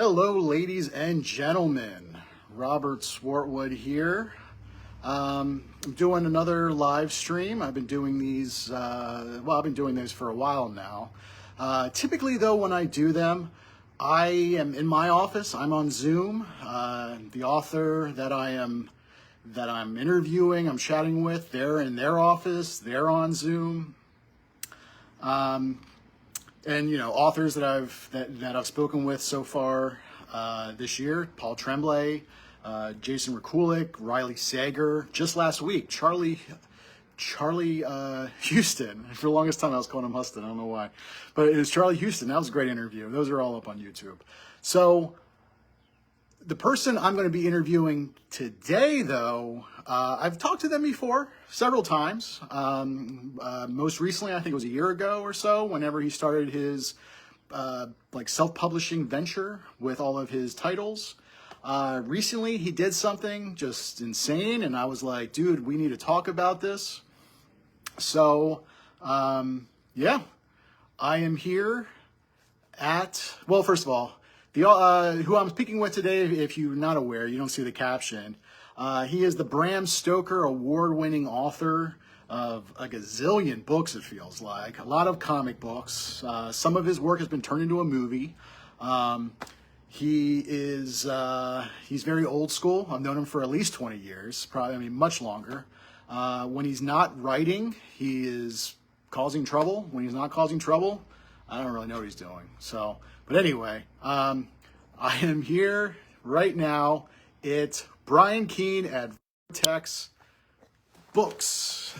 Hello, ladies and gentlemen. Robert Swartwood here. I'm doing another live stream. I've been doing these, I've been doing these for a while now. Typically, though, when I do them, I am in my office. I'm on Zoom. The author that I'm interviewing, I'm chatting with, they're in their office. They're on Zoom. And authors that I've spoken with so far this year: Paul Tremblay, Jason Rekulik, Riley Sager. Just last week, Charlie Houston. For the longest time, I was calling him Huston. I don't know why, but it was Charlie Houston. That was a great interview. Those are all up on YouTube. So the person I'm going to be interviewing today, though, I've talked to them before several times. Most recently, I think it was a year ago or so, whenever he started his self-publishing venture with all of his titles. Recently, he did something just insane, and I was like, dude, we need to talk about this. So, yeah, I am here at, well, first of all, who I'm speaking with today, if you're not aware, you don't see the caption. He is the Bram Stoker award-winning author of a gazillion books, it feels like. A lot of comic books. Some of his work has been turned into a movie. He's very old school. I've known him for at least 20 years, much longer. When he's not writing, he is causing trouble. When he's not causing trouble, I don't really know what he's doing. So, but anyway, I am here right now. It's Brian Keene at Vortex Books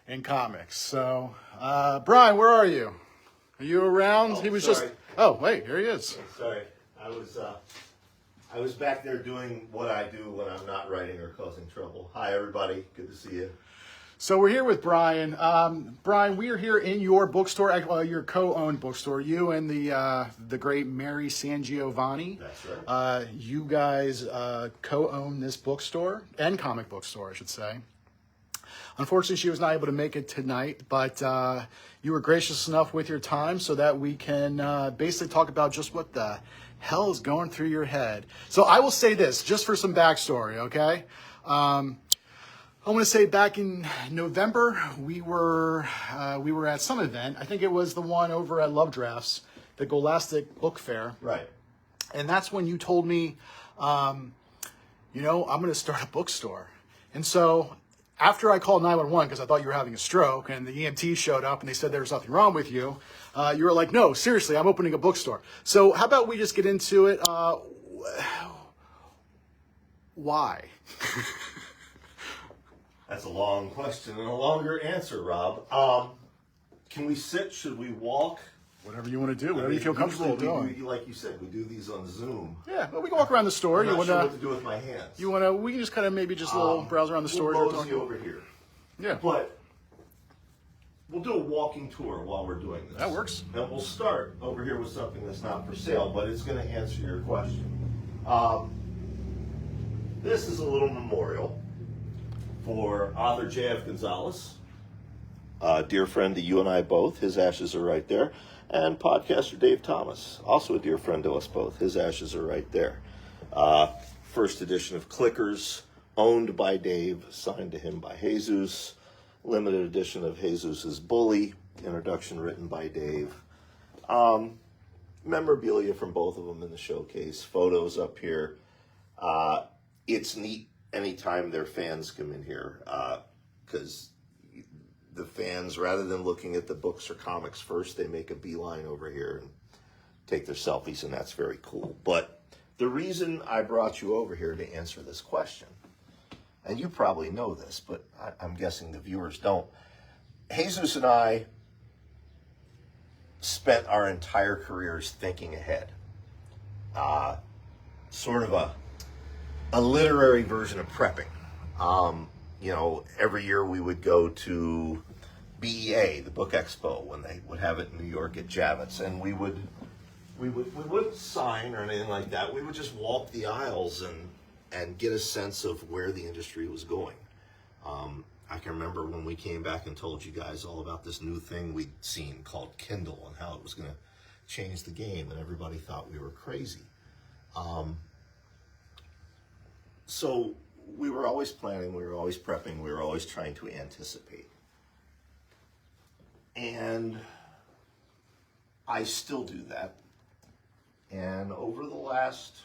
and Comics. So, Brian, where are you? Are you around? He was sorry. Oh, wait, here he is. Sorry, I was back there doing what I do when I'm not writing or causing trouble. Hi, everybody. Good to see you. So we're here with Brian. Brian, we are here in your bookstore, your co-owned bookstore. You and the great Mary SanGiovanni. That's right. You guys co-own this bookstore and comic book store, I should say. Unfortunately, she was not able to make it tonight, but you were gracious enough with your time so that we can basically talk about just what the hell is going through your head. So I will say this, just for some backstory, okay? I want to say back in November, we were at some event. I think it was the one over at Love Drafts, the Scholastic Book Fair. Right. And that's when you told me, I'm going to start a bookstore. And so after I called 911 because I thought you were having a stroke and the EMT showed up and they said there was nothing wrong with you, you were like, no, seriously, I'm opening a bookstore. So how about we just get into it? Why? That's a long question and a longer answer, Rob. Can we sit? Should we walk? Whatever you want to do, whatever you feel comfortable doing. Like you said, we do these on Zoom. Yeah, well, we can walk around the store. I'm not sure what to do with my hands. We can just kind of maybe just a little browse around the store. We'll mosey over here. Yeah. But we'll do a walking tour while we're doing this. That works. And we'll start over here with something that's not for sale, but it's going to answer your question. This is a little memorial for author J.F. Gonzalez, dear friend to you and I both. His ashes are right there. And podcaster Dave Thomas, also a dear friend to us both. His ashes are right there. First edition of Clickers, owned by Dave, signed to him by Jesus. Limited edition of Jesus's Bully, introduction written by Dave. Memorabilia from both of them in the showcase. Photos up here. It's neat anytime their fans come in here, because the fans, rather than looking at the books or comics first, they make a beeline over here and take their selfies, and that's very cool. But the reason I brought you over here to answer this question, and you probably know this, but I'm guessing the viewers don't. Jesus and I spent our entire careers thinking ahead. Sort of a literary version of prepping. Every year we would go to BEA, the Book Expo, when they would have it in New York at Javits, and we wouldn't sign or anything like that. We would just walk the aisles and get a sense of where the industry was going. I can remember when we came back and told you guys all about this new thing we'd seen called Kindle and how it was going to change the game, and everybody thought we were crazy. So we were always planning, we were always prepping, we were always trying to anticipate. And I still do that. And over the last,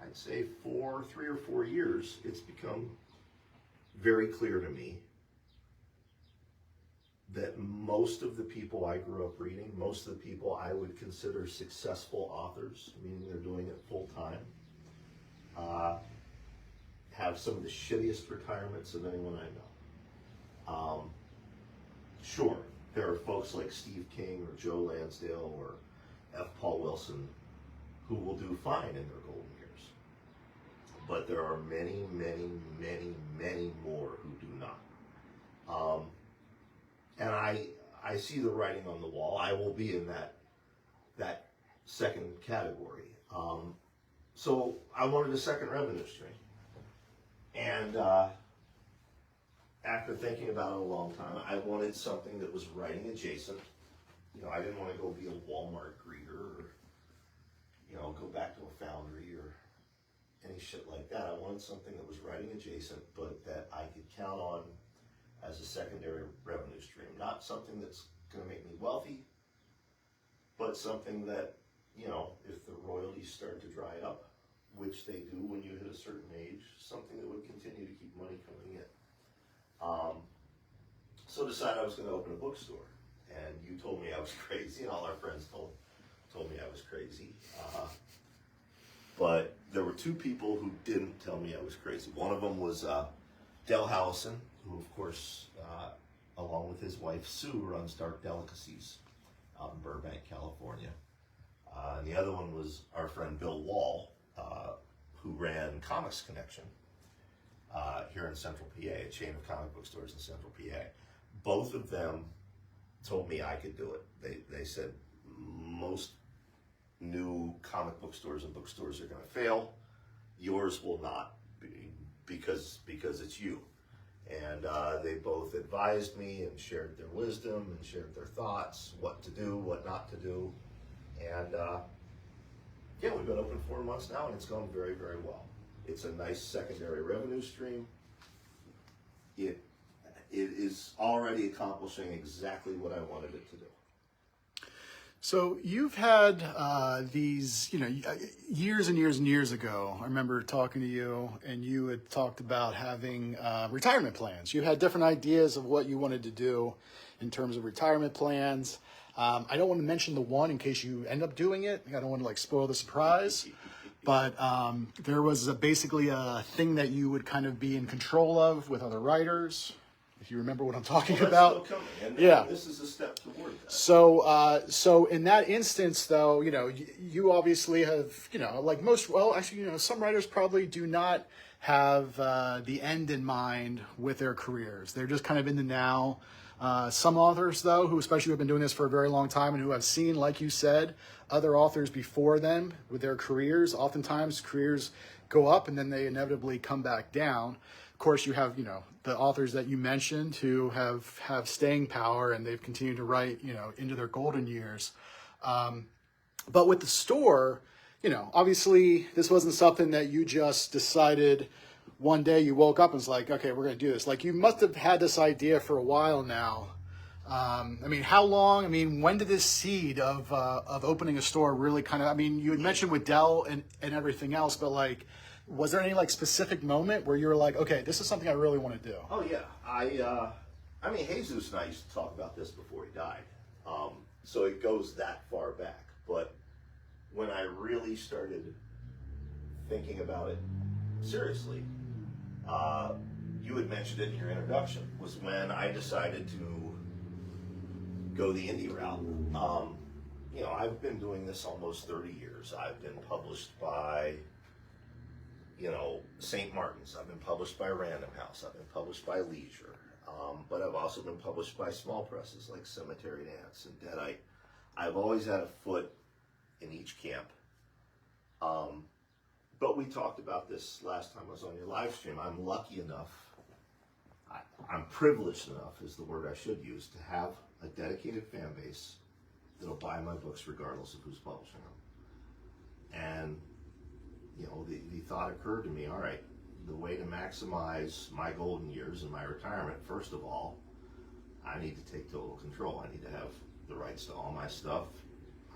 I'd say 3 or 4 years, it's become very clear to me that most of the people I grew up reading, most of the people I would consider successful authors, meaning they're doing it full time, have some of the shittiest retirements of anyone I know. Sure, there are folks like Steve King or Joe Lansdale or F. Paul Wilson who will do fine in their golden years. But there are many, many, many, many more who do not. And I see the writing on the wall. I will be in that second category. So I wanted a second revenue stream. And after thinking about it a long time, I wanted something that was writing adjacent. You know, I didn't want to go be a Walmart greeter or, you know, go back to a foundry or any shit like that. I wanted something that was writing adjacent, but that I could count on as a secondary revenue stream. Not something that's going to make me wealthy, but something that, you know, if the royalties start to dry up, which they do when you hit a certain age, something that would continue to keep money coming in. So decided I was going to open a bookstore, and you told me I was crazy, and all our friends told me I was crazy. But there were two people who didn't tell me I was crazy. One of them was Del Howison, who of course, along with his wife Sue, runs Dark Delicacies out in Burbank, California. And the other one was our friend Bill Wall, who ran Comics Connection here in Central PA, a chain of comic book stores in Central PA. Both of them told me I could do it. They said most new comic book stores and bookstores are going to fail. Yours will not, because it's you. And they both advised me and shared their wisdom and shared their thoughts, what to do, what not to do. And yeah, we've been open 4 months now, and it's gone very, very well. It's a nice secondary revenue stream. It is already accomplishing exactly what I wanted it to do. So you've had these, you know, years and years and years ago, I remember talking to you, and you had talked about having retirement plans. You had different ideas of what you wanted to do in terms of retirement plans. I don't want to mention the one in case you end up doing it. I don't want to like spoil the surprise. But there was basically a thing that you would kind of be in control of with other writers, if you remember what I'm talking about. Still coming, and yeah. This is a step toward that. So in that instance, though, you know, you obviously have, you know, like most, well, actually, you know, some writers probably do not have the end in mind with their careers. They're just kind of in the now. Some authors, though, who especially have been doing this for a very long time and who have seen, like you said, other authors before them with their careers, oftentimes careers go up and then they inevitably come back down. Of course, you have, you know, the authors that you mentioned who have staying power and they've continued to write, you know, into their golden years. But with the store, you know, obviously this wasn't something that you just decided one day you woke up and was like, okay, we're going to do this. Like, you must have had this idea for a while now. I mean, how long? I mean, when did this seed of opening a store really kind of, I mean, you had mentioned with Dell and everything else, but like, was there any like specific moment where you were like, okay, this is something I really want to do? Oh yeah, I mean, Jesus and I used to talk about this before he died, so it goes that far back. But when I really started thinking about it seriously, you had mentioned it in your introduction, was when I decided to go the indie route. You know, I've been doing this almost 30 years. I've been published by, you know, St. Martin's. I've been published by Random House. I've been published by Leisure. But I've also been published by small presses like Cemetery Dance and Deadite. I've always had a foot in each camp. But we talked about this last time I was on your live stream. I'm lucky enough, I'm privileged enough is the word I should use, to have a dedicated fan base that'll buy my books regardless of who's publishing them. And the thought occurred to me, all right, the way to maximize my golden years and my retirement, first of all, I need to take total control. I need to have the rights to all my stuff.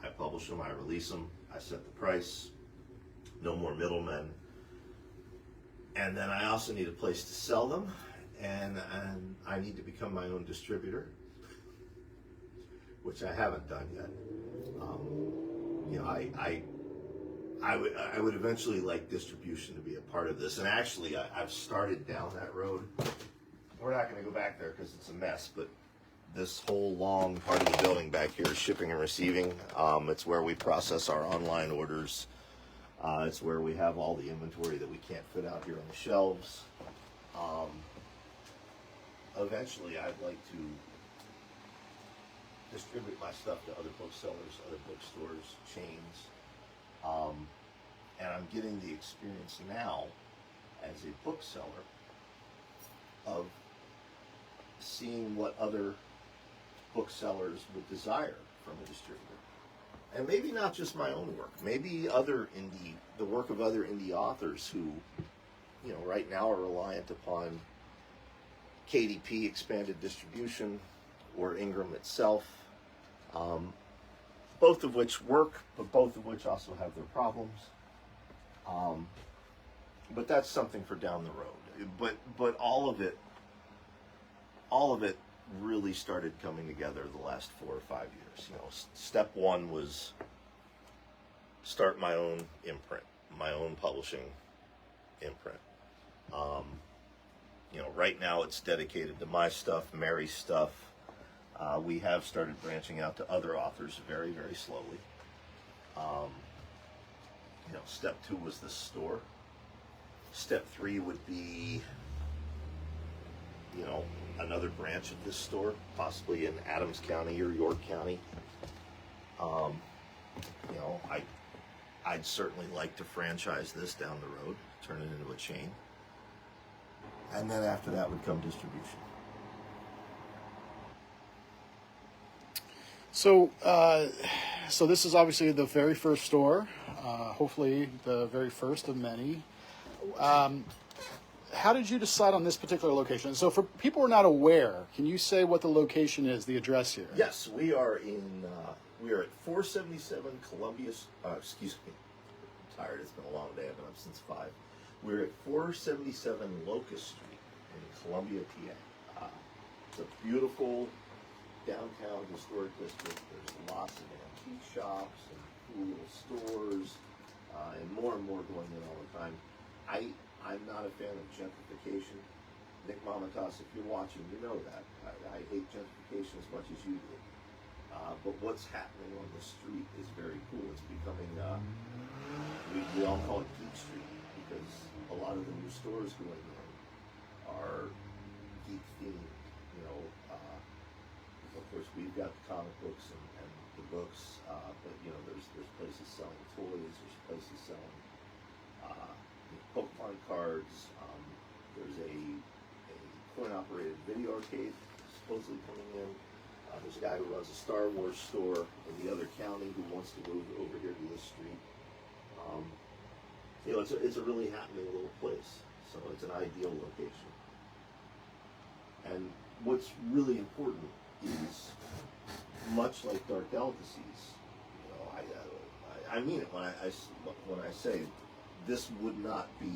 I publish them, I release them, I set the price, no more middlemen. And then I also need a place to sell them, and I need to become my own distributor, which I haven't done yet. I would eventually like distribution to be a part of this, and actually I've started down that road. We're not going to go back there because it's a mess, but this whole long part of the building back here is shipping and receiving. It's where we process our online orders. It's where we have all the inventory that we can't fit out here on the shelves. Eventually, I'd like to distribute my stuff to other booksellers, other bookstores, chains. And I'm getting the experience now as a bookseller of seeing what other booksellers would desire from a distributor. And maybe not just my own work, maybe the work of other indie authors who, right now are reliant upon KDP expanded distribution or Ingram itself, both of which work, but both of which also have their problems. But that's something for down the road. But all of it really started coming together the last 4 or 5 years. Step one was start my own imprint, my own publishing imprint. Right now it's dedicated to my stuff, Mary's stuff. We have started branching out to other authors very, very slowly. Step two was the store. Step three would be, another branch of this store, possibly in Adams County or York County. I'd certainly like to franchise this down the road, turn it into a chain. And then after that would come distribution. So, so this is obviously the very first store, hopefully the very first of many. How did you decide on this particular location? So for people who are not aware, can you say what the location is, the address here? Yes, we are at 477 Columbia, excuse me, I'm tired, it's been a long day, I've been up since 5. We're at 477 Locust Street in Columbia, PA. It's a beautiful downtown historic district. There's lots of antique shops and cool little stores, and more going in all the time. I'm not a fan of gentrification. Nick Mamatas, if you're watching, you know that. I hate gentrification as much as you do. But what's happening on the street is very cool. It's becoming, we all call it Geek Street because a lot of the new stores going in are geek themed. Of course, we've got the comic books and the books, but there's places selling toys, there's places selling Pokemon cards. There's a coin-operated video arcade supposedly coming in. There's a guy who runs a Star Wars store in the other county who wants to move over here to this street. It's a really happening little place, so it's an ideal location. And what's really important is, much like Dark Delicacies, I mean it when I say this would not be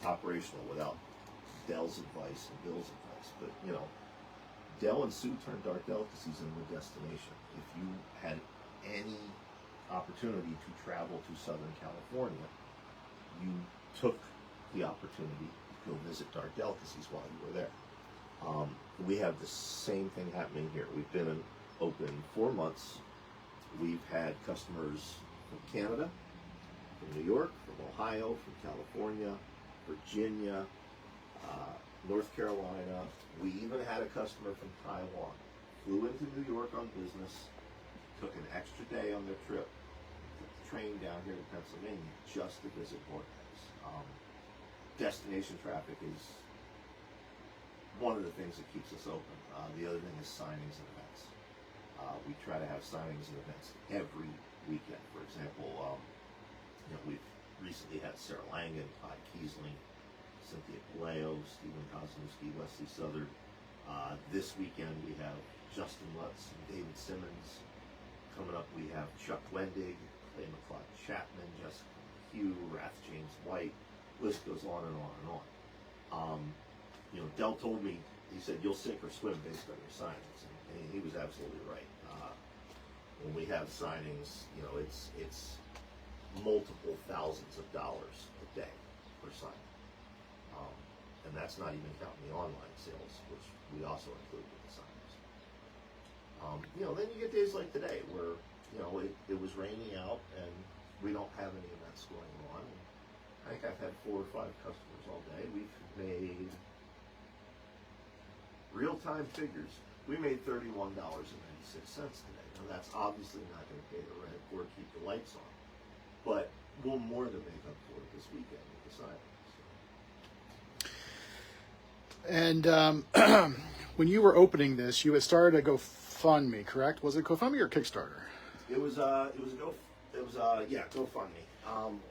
operational without Dell's advice and Bill's advice. But Dell and Sue turned Dark Delicacies into a destination. If you had any opportunity to travel to Southern California, you took the opportunity to go visit Dark Delicacies while you were there. We have the same thing happening here. We've been open 4 months. We've had customers from Canada, from New York, from Ohio, from California, Virginia, North Carolina. We even had a customer from Taiwan. Flew into New York on business, took an extra day on their trip, took the train down here to Pennsylvania just to visit Vortex. Destination traffic is one of the things that keeps us open. The other thing is signings and events. We try to have signings and events every weekend. For example, recently had Sarah Langan, Todd Kiesling, Cynthia Paleo, Stephen Kosminski, Wesley Southard. This weekend we have Justin Lutz and David Simmons. Coming up we have Chuck Wendig, Clay McLeod Chapman, Jessica Hugh, Rath James White. List goes on and on and on. Del told me, he said, you'll sink or swim based on your signings. And he was absolutely right. When we have signings, it's multiple thousands of dollars a day per signing. And that's not even counting the online sales, which we also include with the signings. Then you get days like today where, it was raining out and we don't have any events going on. And I think I've had 4 or 5 customers all day. We've made real-time figures. We made $31.96 today. Now that's obviously not going to pay the rent or keep the lights on, but we'll more than make up for it this weekend with the signings. And when you were opening this, you had started a GoFundMe, correct? Was it GoFundMe or Kickstarter? It was GoFundMe,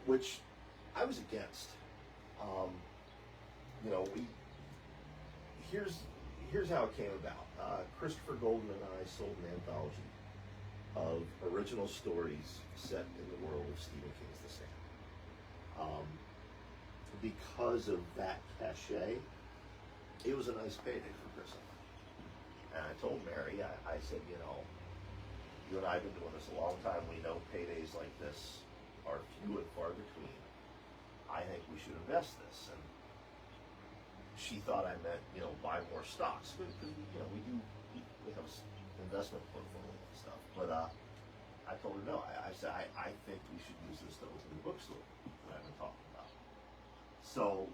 which I was against. Here's how it came about. Christopher Golden and I sold an anthology of original stories set in the world of Stephen King's The Stand. Because of that cachet, it was a nice payday for Chris and I. And I told Mary, I said, you and I have been doing this a long time. We know paydays like this are few and far between. I think we should invest this. And she thought I meant, buy more stocks. Because, we have an investment portfolio and stuff. But I told her no. I said, I think we should use this to open the bookstore that I've been talking about. So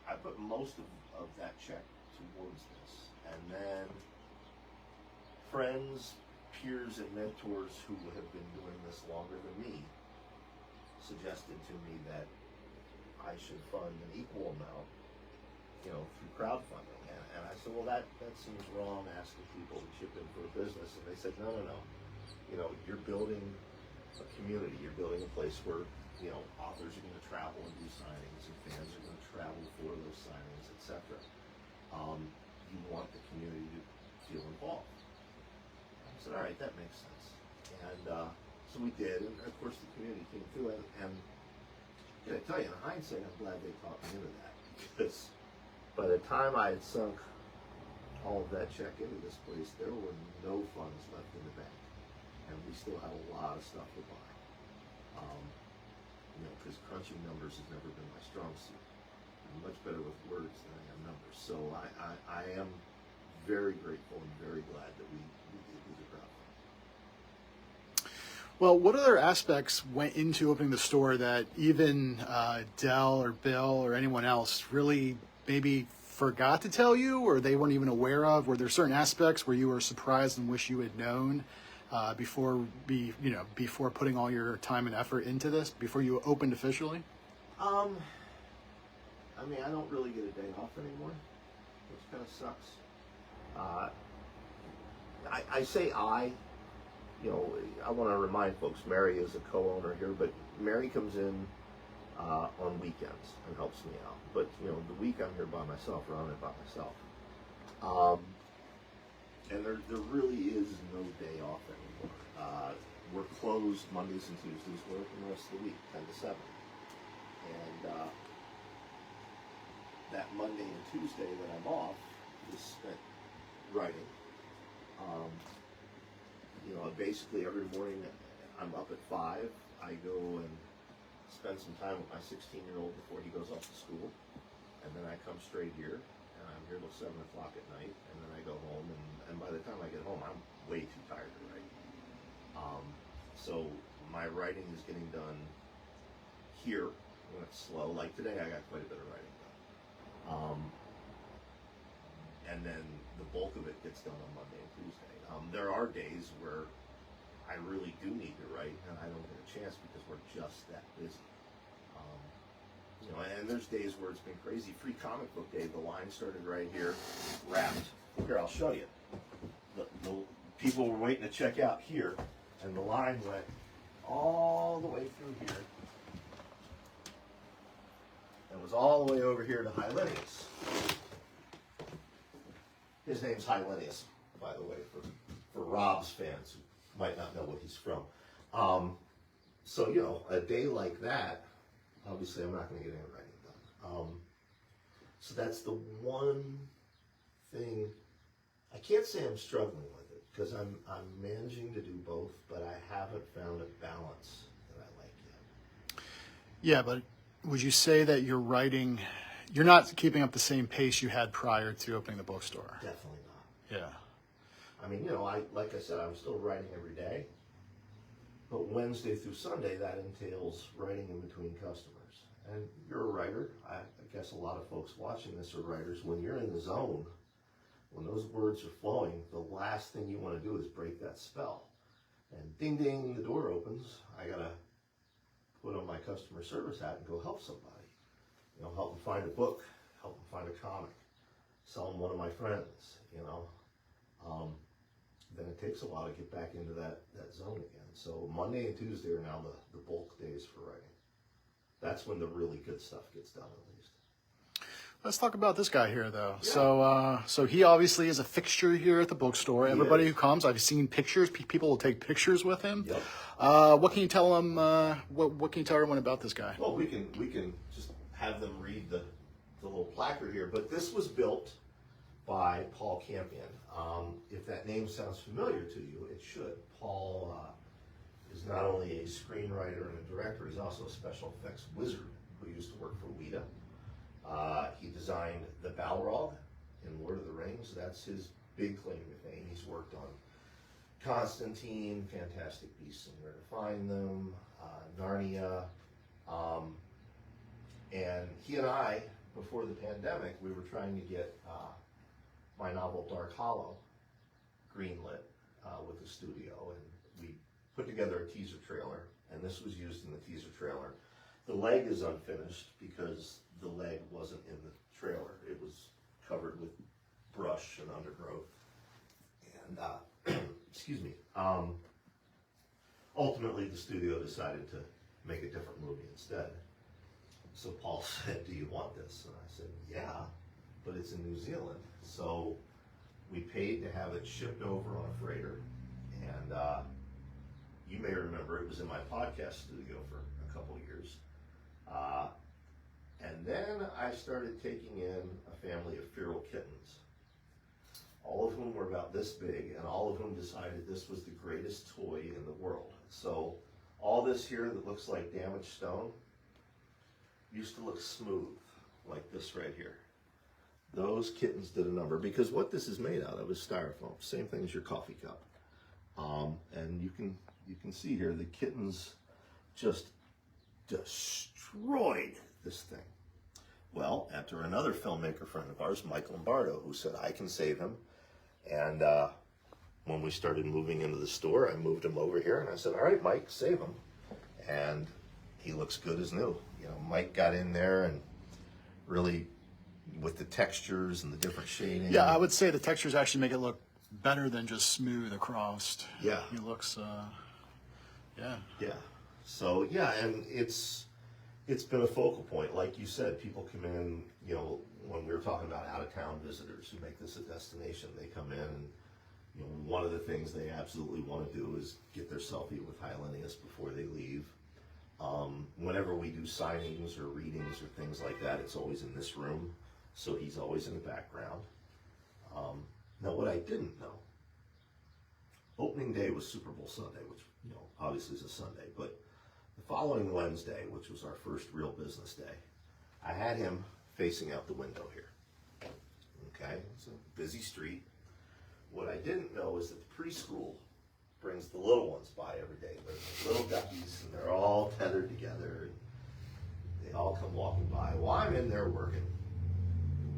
I put most of that check towards this. And then friends, peers, and mentors who have been doing this longer than me suggested to me that I should fund an equal amount, through crowdfunding. And I said, well, that seems wrong, asking people to chip in for a business. And they said, no. You're building a community. You're building a place where, authors are going to travel and do signings, and fans are going to travel for those signings, etc. You want the community to feel involved. I said, all right, that makes sense. And so we did, and of course the community came through it. And I tell you, in hindsight, I'm glad they talked me into that, because by the time I had sunk all of that check into this place, there were no funds left in the bank, and we still had a lot of stuff to buy. Because crunching numbers has never been my strong suit. I'm much better with words than I am numbers. So I am very grateful and very glad that we did the crowdfunding. Well, what other aspects went into opening the store that even Del or Bill or anyone else really maybe forgot to tell you, or they weren't even aware of? Were there certain aspects where you were surprised and wish you had known before putting all your time and effort into this, before you opened officially? I don't really get a day off anymore, which kind of sucks. I say I want to remind folks, Mary is a co-owner here, but Mary comes in on weekends and helps me out. But, the week I'm here by myself, running it by myself. And there really is no day off anymore. We're closed Mondays and Tuesdays, we're open the rest of the week, 10 to 7. And that Monday and Tuesday that I'm off is spent writing. Basically every morning I'm up at 5. I go and spend some time with my 16-year-old before he goes off to school. And then I come straight here, and I'm here till 7 o'clock at night, and then I go home, and by the time I get home, I'm way too tired to write. So my writing is getting done here when it's slow. Like today, I got quite a bit of writing done. And then the bulk of it gets done on Monday and Tuesday. There are days where I really do need to write, and I don't get a chance because we're just that busy. And there's days where it's been crazy. Free Comic Book Day, the line started right here, wrapped. Here, I'll show you. The people were waiting to check out here, and the line went all the way through here, all the way over here to Hylenius. His name's Hylenius, by the way, for Rob's fans who might not know what he's from. So, you know, a day like that, obviously I'm not going to get any writing done. So that's the one thing. I can't say I'm struggling with it because I'm managing to do both, but I haven't found a balance that I like yet. Yeah, but would you say that you're writing, you're not keeping up the same pace you had prior to opening the bookstore? Definitely not. Yeah. I mean, you know, like I said, I'm still writing every day, but Wednesday through Sunday, that entails writing in between customers. And you're a writer. I guess a lot of folks watching this are writers. When you're in the zone, when those words are flowing, the last thing you want to do is break that spell. And ding, ding, the door opens. I got to put on my customer service hat and go help somebody. You know, help them find a book, help them find a comic, sell them one of my friends, you know. Then it takes a while to get back into that zone again. So Monday and Tuesday are now the bulk days for writing. That's when the really good stuff gets done, at least. Let's talk about this guy here, though. Yeah. So he obviously is a fixture here at the bookstore. Everybody who comes, I've seen pictures. People will take pictures with him. Yep. What can you tell them? What can you tell everyone about this guy? Well, we can just have them read the little placard here. But this was built by Paul Campion. If that name sounds familiar to you, it should. Paul is not only a screenwriter and a director, he's also a special effects wizard who used to work for WITA. He designed the Balrog in Lord of the Rings. That's his big claim to fame. He's worked on Constantine, Fantastic Beasts and Where to Find Them, Narnia. And he and I, before the pandemic, we were trying to get my novel Dark Hollow greenlit with the studio, and we put together a teaser trailer, and this was used in the teaser trailer. The leg is unfinished because the leg wasn't in the trailer. It was covered with brush and undergrowth. And, excuse me, ultimately the studio decided to make a different movie instead. So Paul said, "Do you want this?" And I said, "Yeah, but it's in New Zealand." So we paid to have it shipped over on a freighter. And you may remember it was in my podcast studio for a couple of years. And then I started taking in a family of feral kittens, all of whom were about this big, and all of whom decided this was the greatest toy in the world. So all this here that looks like damaged stone used to look smooth, like this right here. Those kittens did a number, because what this is made out of is styrofoam, same thing as your coffee cup. And you can see here the kittens just destroyed this thing. Well, after another filmmaker friend of ours, Michael Lombardo, who said I can save him, and when we started moving into the store, I moved him over here, and I said, "All right, Mike, save him," and he looks good as new. You know, Mike got in there and really, with the textures and the different shading. Yeah, I would say the textures actually make it look better than just smooth across. Yeah. He looks, yeah. Yeah. So yeah, and it's been a focal point. Like you said, people come in, you know, when we were talking about out-of-town visitors who make this a destination, they come in and, you know, one of the things they absolutely want to do is get their selfie with Hylenius before they leave. Whenever we do signings or readings or things like that, it's always in this room, so he's always in the background. Now, what I didn't know, opening day was Super Bowl Sunday, which, you know, obviously is a Sunday, but the following Wednesday, which was our first real business day, I had him facing out the window here. Okay, it's a busy street. What I didn't know is that the preschool brings the little ones by every day. They're the little duckies, and they're all tethered together, and they all come walking by. Well, I'm in there working,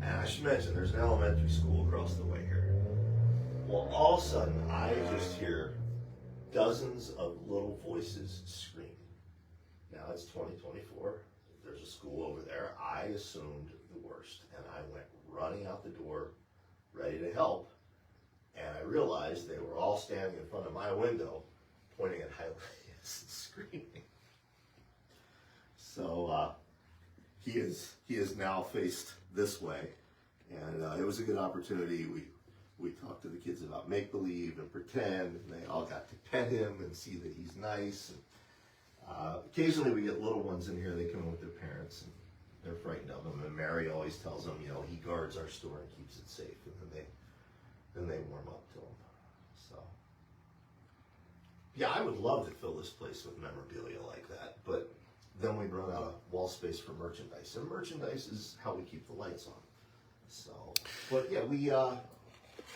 and I should mention there's an elementary school across the way here. Well, all of a sudden, I just hear dozens of little voices screaming. Now it's 2024. There's a school over there. I assumed the worst, and I went running out the door, ready to help. And I realized they were all standing in front of my window, pointing at Hylenius and screaming. So he is now faced this way, and it was a good opportunity. We talked to the kids about make believe and pretend, and they all got to pet him and see that he's nice. And, occasionally, we get little ones in here. They come in with their parents, and they're frightened of him. And Mary always tells them, you know, he guards our store and keeps it safe. And then they warm up to him. So, yeah, I would love to fill this place with memorabilia like that, but then we'd run out of wall space for merchandise, and merchandise is how we keep the lights on. So, but yeah, we.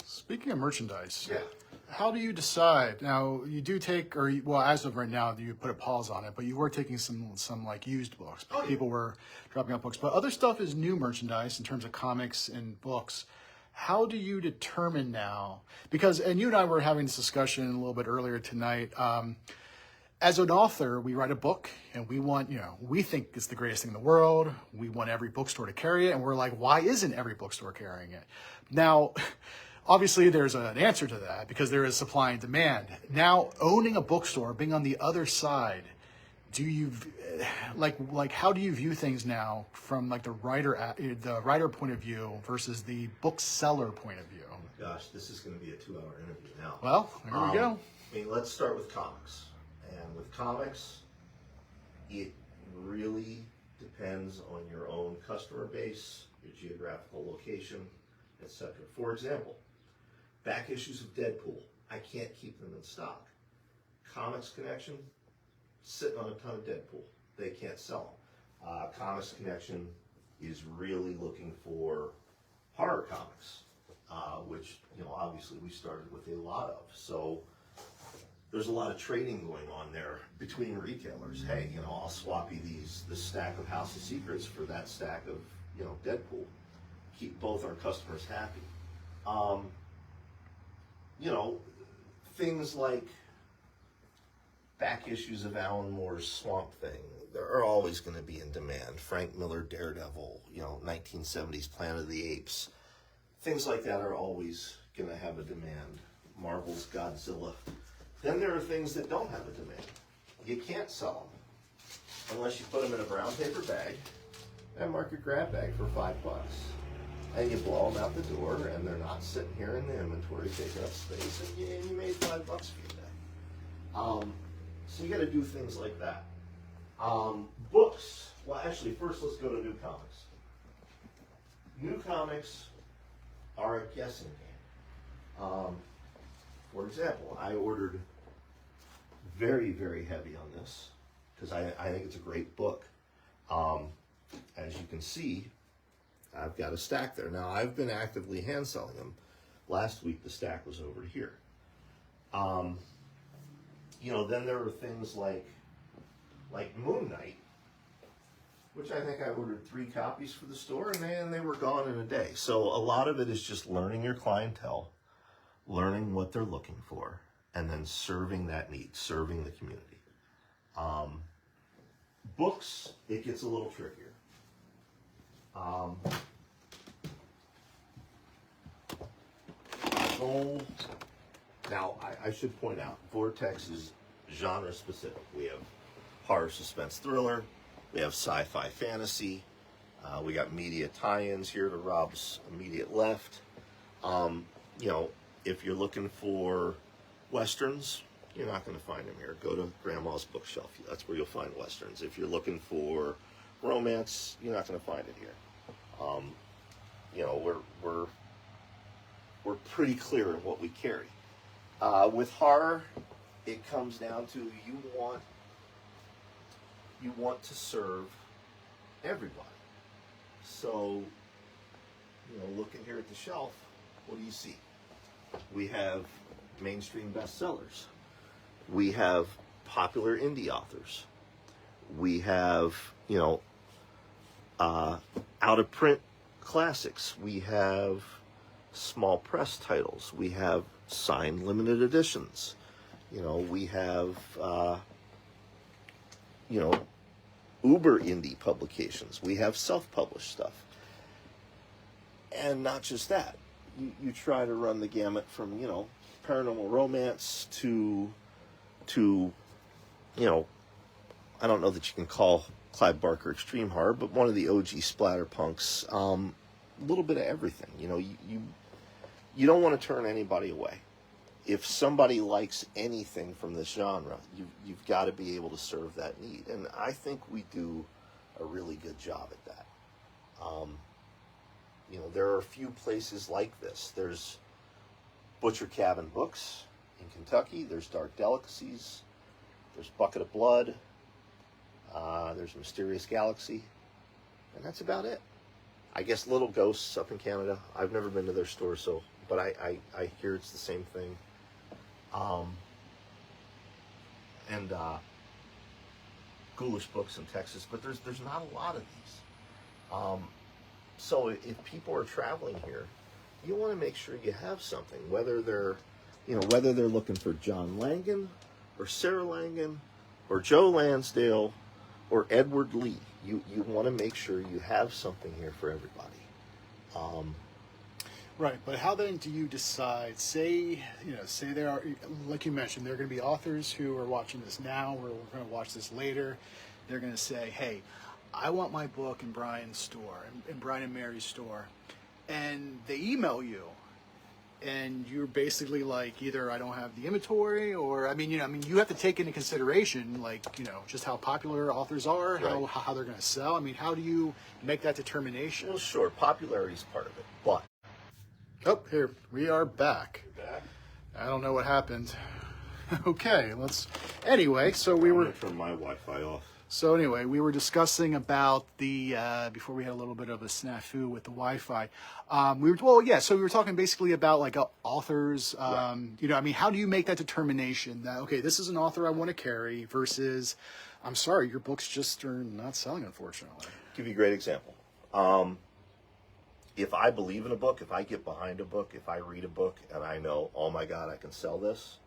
Speaking of merchandise, Yeah. how do you decide? Now, you do take, well, as of right now, you put a pause on it, but you were taking some like used books. Oh, yeah. People were dropping off books, but other stuff is new merchandise in terms of comics and books. How do you determine now? Because, and you and I were having this discussion a little bit earlier tonight. As an author, we write a book and we want, we think it's the greatest thing in the world. We want every bookstore to carry it. And we're like, why isn't every bookstore carrying it? Now, obviously, there's an answer to that because there is supply and demand. Now, owning a bookstore, being on the other side, do you like how do you view things now from like the writer point of view versus the bookseller point of view? Oh my gosh, this is going to be a 2-hour interview now. Well, there we go. I mean, let's start with comics. And with comics, it really depends on your own customer base, your geographical location, etc. For example, back issues of Deadpool, I can't keep them in stock. Comics Connection, sitting on a ton of Deadpool. They can't sell them. Comics Connection is really looking for horror comics, which, obviously we started with a lot of. So there's a lot of trading going on there between retailers. Hey, I'll swap you this stack of House of Secrets for that stack of, Deadpool. Keep both our customers happy. Things like back issues of Alan Moore's Swamp Thing, they're always going to be in demand. Frank Miller, Daredevil, 1970s Planet of the Apes. Things like that are always going to have a demand. Marvel's Godzilla. Then there are things that don't have a demand. You can't sell them unless you put them in a brown paper bag and market grab bag for $5. And you blow them out the door, and they're not sitting here in the inventory taking up space, and you made $5 for your day. So you got to do things like that. Books. Well, actually, first let's go to new comics. New comics are a guessing game. For example, I ordered very, very heavy on this because I think it's a great book. As you can see, I've got a stack there. Now, I've been actively hand selling them. Last week, the stack was over here. Then there are things like Moon Knight, which I think I ordered 3 copies for the store, and they were gone in a day. So a lot of it is just learning your clientele, learning what they're looking for, and then serving that need, serving the community. Books, it gets a little trickier. Now, I should point out, Vortex is genre specific. We have horror, suspense, thriller. We have sci-fi, fantasy. We got media tie-ins here to Rob's immediate left. If you're looking for Westerns, you're not going to find them here. Go to Grandma's bookshelf. That's where you'll find Westerns. If you're looking for romance, you're not going to find it here. We're pretty clear in what we carry. With horror, it comes down to you want to serve everybody. So, looking here at the shelf, what do you see? We have mainstream bestsellers. We have popular indie authors. We have, out of print classics. We have small press titles. We have signed limited editions. We have, uber indie publications. We have self-published stuff. And not just that. You try to run the gamut from, paranormal romance to I don't know that you can call Clive Barker extreme horror, but one of the OG splatterpunks. A little bit of everything. You know, you don't want to turn anybody away. If somebody likes anything from this genre, you've got to be able to serve that need, and I think we do a really good job at that. You know, there are a few places like this. There's Butcher Cabin Books in Kentucky. There's Dark Delicacies. There's Bucket of Blood. There's Mysterious Galaxy. And that's about it. I guess Little Ghosts up in Canada. I've never been to their store, but I hear it's the same thing. And Ghoulish Books in Texas. But there's not a lot of these. So if people are traveling here, you want to make sure you have something, whether they're looking for John Langan or Sarah Langan or Joe Lansdale or Edward Lee. You want to make sure you have something here for everybody. Right, but how then do you decide? Say there are, like you mentioned, there are going to be authors who are watching this now, or we're going to watch this later. They're going to say, "Hey, I want my book in Brian's store, in Brian and Mary's store," and they email you, and you're basically like, either I don't have the inventory, or you have to take into consideration, just how popular authors are, Right. how they're going to sell. How do you make that determination? Well, sure, popularity is part of it, but Here we are back. back. I don't know what happened. Okay, anyway, so we I'm were. gonna turn my Wi-Fi off. So anyway, we were discussing about the before we had a little bit of a snafu with the Wi-Fi. So we were talking basically about authors. Right. How do you make that determination that, okay, this is an author I want to carry versus, I'm sorry, your books just are not selling, unfortunately. Give you a great example. If I believe in a book, if I get behind a book, if I read a book and I know, oh my God, I can sell this,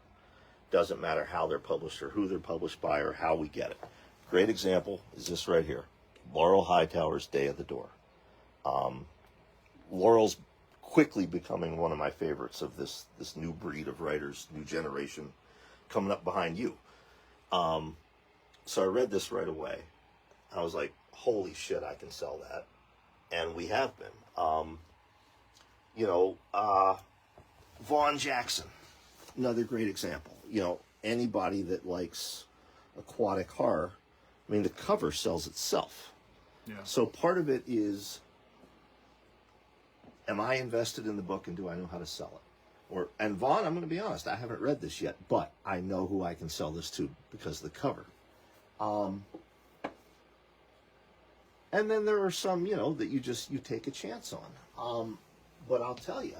doesn't matter how they're published or who they're published by or how we get it. Great example is this right here, Laurel Hightower's Day of the Door. Laurel's quickly becoming one of my favorites of this new breed of writers, new generation coming up behind you. So I read this right away. I was like, holy shit, I can sell that. And we have been. Vaughn Jackson, another great example. Anybody that likes aquatic horror, the cover sells itself. Yeah. So part of it is, am I invested in the book and do I know how to sell it? And Vaughn, I'm going to be honest, I haven't read this yet, but I know who I can sell this to because of the cover. And then there are some, that you take a chance on. But I'll tell you,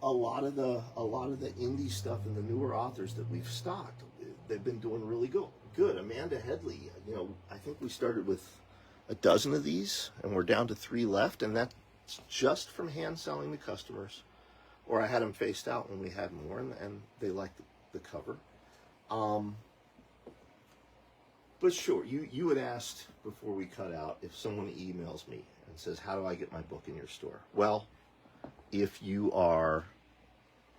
a lot of the indie stuff and the newer authors that we've stocked, they've been doing really good. Amanda Headley, I think we started with a dozen of these, and we're down to 3 left, and that's just from hand selling to customers. Or I had them faced out when we had more, and they liked the cover. But sure, you had asked before we cut out if someone emails me and says, how do I get my book in your store? Well, if you are,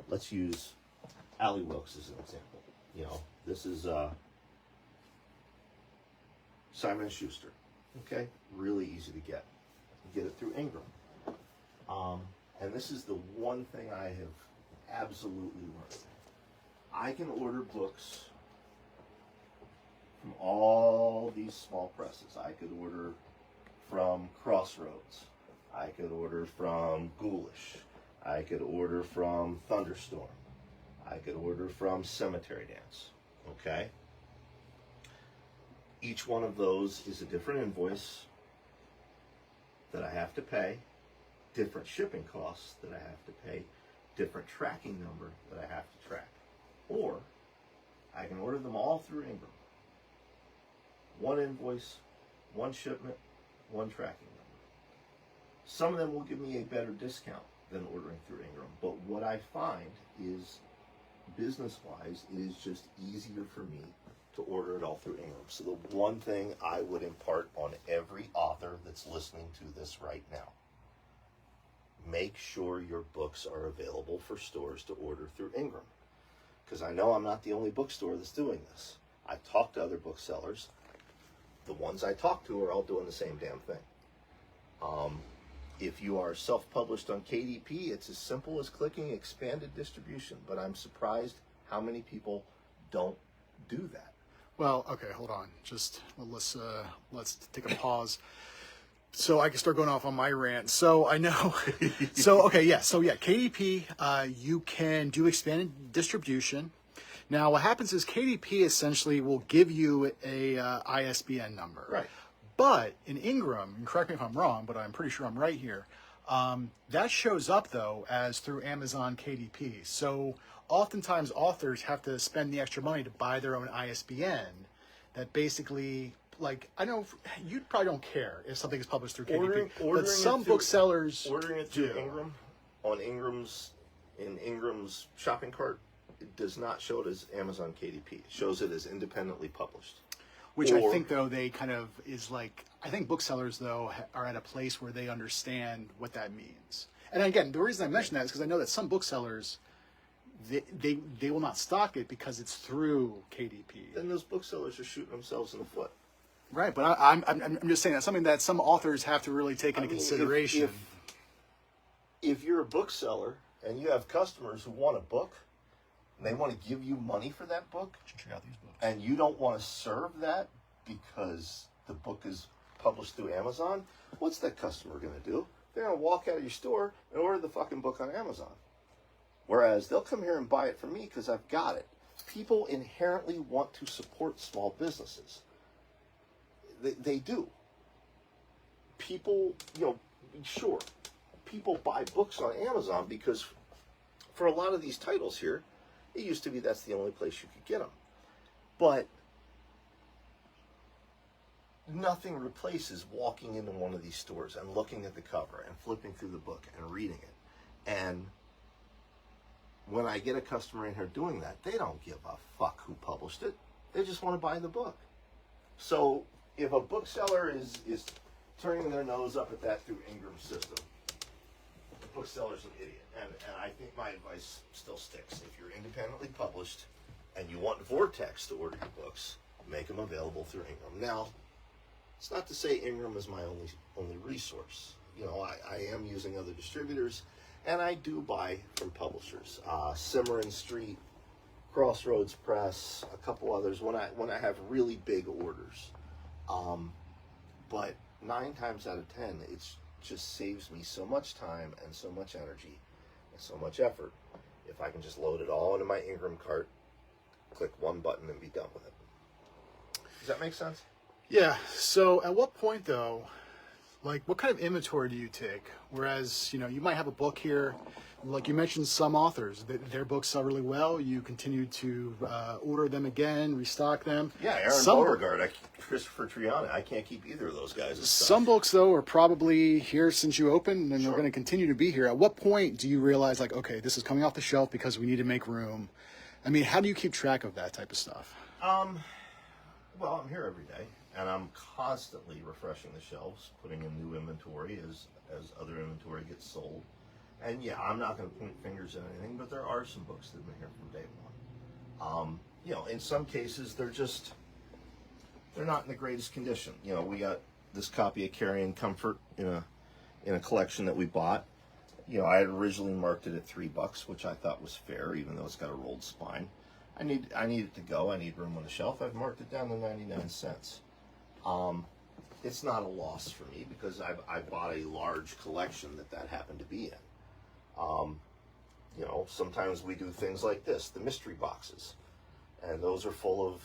let's use Allie Wilkes as an example. This is Simon & Schuster. Okay, really easy to get. You get it through Ingram. And this is the one thing I have absolutely learned. I can order books from all these small presses. I could order from Crossroads. I could order from Ghoulish. I could order from Thunderstorm. I could order from Cemetery Dance. Okay? Each one of those is a different invoice that I have to pay, different shipping costs that I have to pay, different tracking number that I have to track. Or I can order them all through Ingram. One invoice, one shipment, one tracking number. Some of them will give me a better discount than ordering through Ingram, but what I find is, business-wise, it is just easier for me to order it all through Ingram. So the one thing I would impart on every author that's listening to this right now, make sure your books are available for stores to order through Ingram. Because I know I'm not the only bookstore that's doing this. I've talked to other booksellers. The ones I talk to are all doing the same damn thing. If you are self-published on KDP, it's as simple as clicking expanded distribution, but I'm surprised how many people don't do that. Well, okay, hold on. Let's take a pause. So I can start going off on my rant. So I know. So KDP, you can do expanded distribution. Now, what happens is KDP essentially will give you a ISBN number. Right. But in Ingram, and correct me if I'm wrong, but I'm pretty sure I'm right here, that shows up, though, as through Amazon KDP. So oftentimes authors have to spend the extra money to buy their own ISBN that basically, like, I know you probably don't care if something is published through KDP, but some booksellers ordering it through Ingram, on Ingram's shopping cart, it does not show it as Amazon KDP. It shows it as independently published. Which I think, though, they kind of is like, I think booksellers, though, are at a place where they understand what that means. And again, the reason I mention that is because I know that some booksellers, they will not stock it because it's through KDP. Then those booksellers are shooting themselves in the foot. Right, but I'm just saying that's something that some authors have to really take into consideration. If you're a bookseller and you have customers who want a book, and they want to give you money for that book, check out these books. And you don't want to serve that because the book is published through Amazon, what's that customer going to do? They're going to walk out of your store and order the fucking book on Amazon. Whereas they'll come here and buy it from me because I've got it. People inherently want to support small businesses. They do. People, sure, people buy books on Amazon because for a lot of these titles here, it used to be that's the only place you could get them. But nothing replaces walking into one of these stores and looking at the cover and flipping through the book and reading it. And when I get a customer in here doing that, they don't give a fuck who published it. They just want to buy the book. So if a bookseller is turning their nose up at that through Ingram's system, the bookseller's an idiot. And I think my advice still sticks. If you're independently published and you want Vortex to order your books, make them available through Ingram. Now, it's not to say Ingram is my only resource. I am using other distributors, and I do buy from publishers. Cimarron Street, Crossroads Press, a couple others when I have really big orders. But 9 times out of 10, it just saves me so much time and so much energy and so much effort if I can just load it all into my Ingram cart, click one button, and be done with it. Does that make sense? Yeah. So at what point, though, like, what kind of inventory do you take? Whereas, you might have a book here, like you mentioned, some authors, their books sell really well. You continue to order them again, restock them. Yeah, Aaron Beauregard, Christopher Triana. I can't keep either of those guys. Some books, though, are probably here since you opened, and they're going to continue to be here. At what point do you realize, like, okay, this is coming off the shelf because we need to make room? I mean, how do you keep track of that type of stuff? Well, I'm here every day, and I'm constantly refreshing the shelves, putting in new inventory as other inventory gets sold. And yeah, I'm not going to point fingers at anything, but there are some books that have been here from day one. In some cases, they're not in the greatest condition. We got this copy of Carrying Comfort in a collection that we bought. I had originally marked it at $3, which I thought was fair, even though it's got a rolled spine. I need it to go. I need room on the shelf. I've marked it down to 99 cents. It's not a loss for me because I bought a large collection that happened to be in. Sometimes we do things like this, the mystery boxes, and those are full of,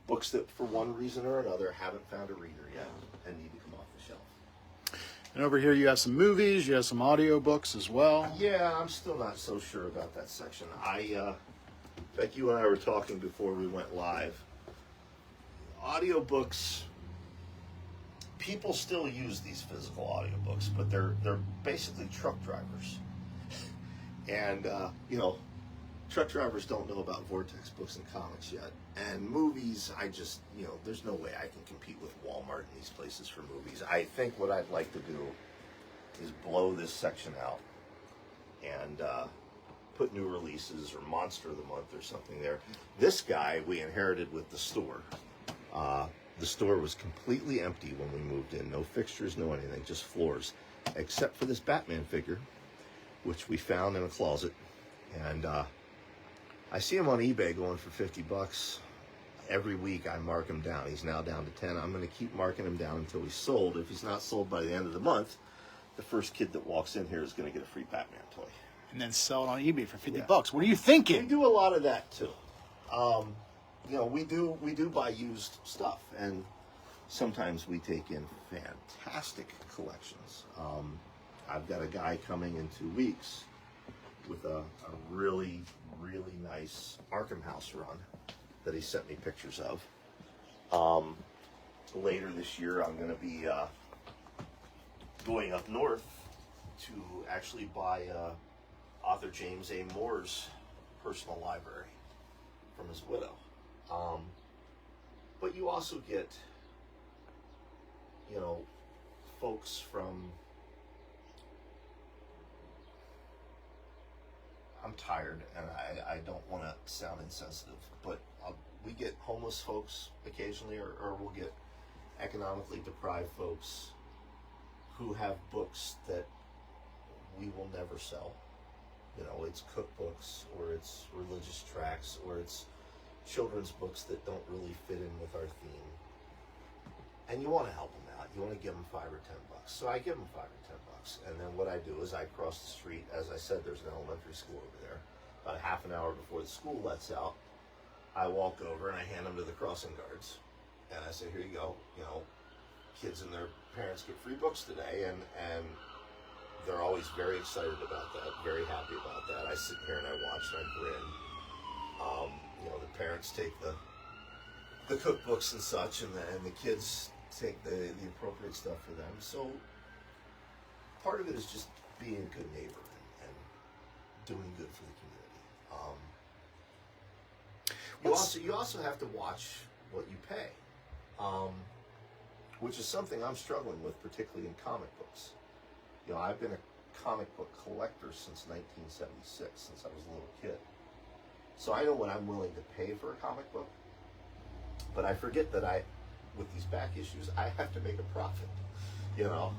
books that for one reason or another haven't found a reader yet and need to come off the shelf. And over here you have some movies, you have some audio books as well. Yeah, I'm still not so sure about that section. Becky, you and I were talking before we went live. Audiobooks, people still use these physical audiobooks, but they're basically truck drivers. And, truck drivers don't know about Vortex Books and Comics yet. And movies, there's no way I can compete with Walmart and these places for movies. I think what I'd like to do is blow this section out and put new releases or Monster of the Month or something there. This guy we inherited with the store. The store was completely empty when we moved in. No fixtures, no anything, just floors. Except for this Batman figure, which we found in a closet. And I see him on eBay going for $50. Every week I mark him down. He's now down to 10. I'm going to keep marking him down until he's sold. If he's not sold by the end of the month, the first kid that walks in here is going to get a free Batman toy. And then sell it on eBay for $50. Yeah. What are you thinking? We do a lot of that too. We do buy used stuff, and sometimes we take in fantastic collections. I've got a guy coming in 2 weeks with a really, really nice Arkham House run that he sent me pictures of. Later this year, I'm going to be going up north to actually buy author James A. Moore's personal library from his widow. But you also get, folks from, I'm tired and I don't want to sound insensitive, but we get homeless folks occasionally, or we'll get economically deprived folks who have books that we will never sell. It's cookbooks, or it's religious tracts, or it's children's books that don't really fit in with our theme. And you want to help them out. You want to give them $5 or $10. So I give them $5 or $10. And then what I do is I cross the street. As I said, there's an elementary school over there. About a half an hour before the school lets out, I walk over and I hand them to the crossing guards. And I say, here you go. Kids and their parents get free books today. And they're always very excited about that, very happy about that. I sit here and I watch and I grin. The parents take the cookbooks and such, and the kids take the appropriate stuff for them. So part of it is just being a good neighbor and doing good for the community. You also have to watch what you pay, which is something I'm struggling with, particularly in comic books. I've been a comic book collector since 1976, since I was a little kid. So I know what I'm willing to pay for a comic book, but I forget that with these back issues, I have to make a profit, I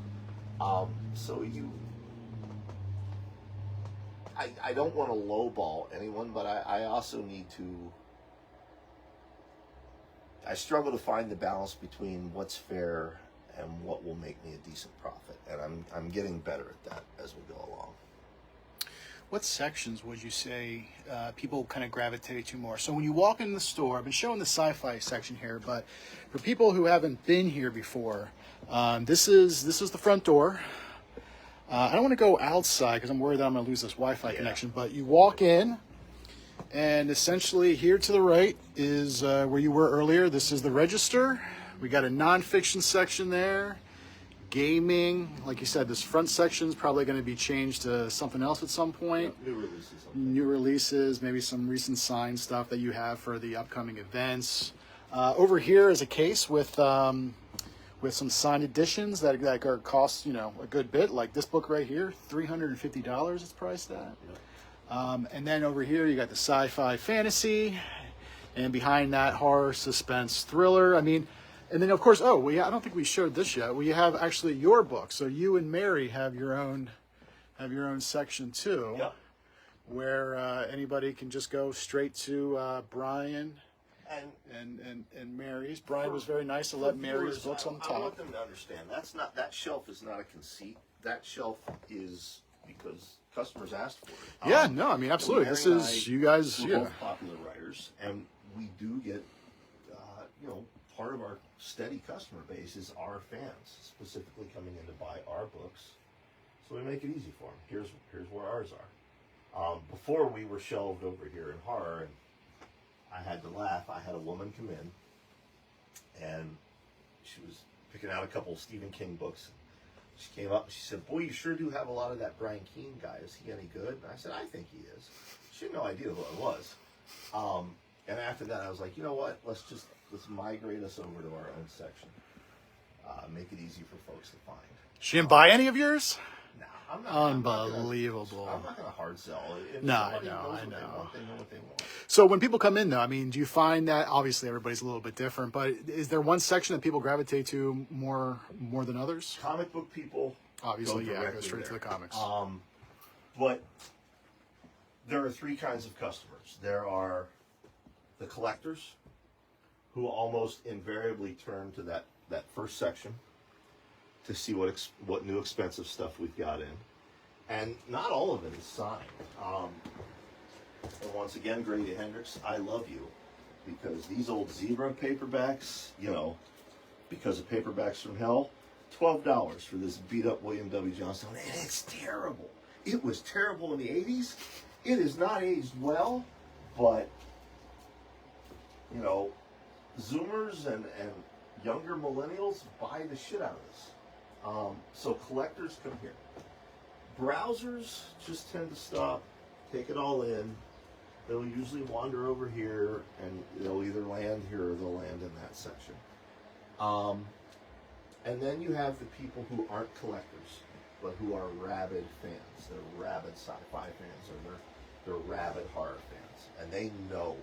don't want to lowball anyone, but I also need to, I struggle to find the balance between what's fair and what will make me a decent profit, and I'm getting better at that as we go along. What sections would you say people kind of gravitate to more? So when you walk in the store, I've been showing the sci-fi section here, but for people who haven't been here before, this is the front door. I don't want to go outside because I'm worried that I'm going to lose this Wi-Fi connection, but you walk in, and essentially here to the right is where you were earlier. This is the register. We got a nonfiction section there. Gaming, like you said, this front section is probably going to be changed to something else at some point. New releases, maybe some recent signed stuff that you have for the upcoming events. Over here is a case with some signed editions that are cost a good bit. Like this book right here, $350 it's priced at. And then over here you got the sci-fi fantasy, and behind that horror, suspense, thriller. And then, of course, I don't think we showed this yet. We have actually your book. So you and Mary have your own section too, where anybody can just go straight to Brian and Mary's. Brian was very nice to let Mary's books on the top. I want them to understand that shelf is not a conceit. That shelf is because customers asked for it. Absolutely. This is you guys. We're both popular writers, and we do get part of our steady customer base is our fans, specifically coming in to buy our books. So we make it easy for them. Here's where ours are. Before we were shelved over here in horror, and I had to laugh. I had a woman come in, and she was picking out a couple of Stephen King books. She came up and she said, "Boy, you sure do have a lot of that Brian Keene guy. Is he any good?" And I said, "I think he is." She had no idea who I was. And after that, I was like, you know what? Let's migrate us over to our own section. Make it easy for folks to find. She didn't buy any of yours? No. Unbelievable. I'm not going to hard sell. If No, I somebody know, knows I what they know. want, they know what they want. So when people come in, though, I mean, do you find that obviously everybody's a little bit different, but is there one section that people gravitate to more than others? Comic book people Obviously, go yeah, directly go straight to there. the comics. But there are three kinds of customers. There are the collectors, who almost invariably turn to that first section to see what new expensive stuff we've got in. And not all of it is signed. And once again, Grady Hendrix, I love you. Because these old Zebra paperbacks, because of Paperbacks from Hell, $12 for this beat up William W. Johnstone. And it's terrible. It was terrible in the 80s. It is not aged well, but, Zoomers and younger millennials buy the shit out of this. So collectors come here. Browsers just tend to stop, take it all in. They'll usually wander over here, and they'll either land here or they'll land in that section. And then you have the people who aren't collectors, but who are rabid fans. They're rabid sci-fi fans, or they're rabid horror fans, and they know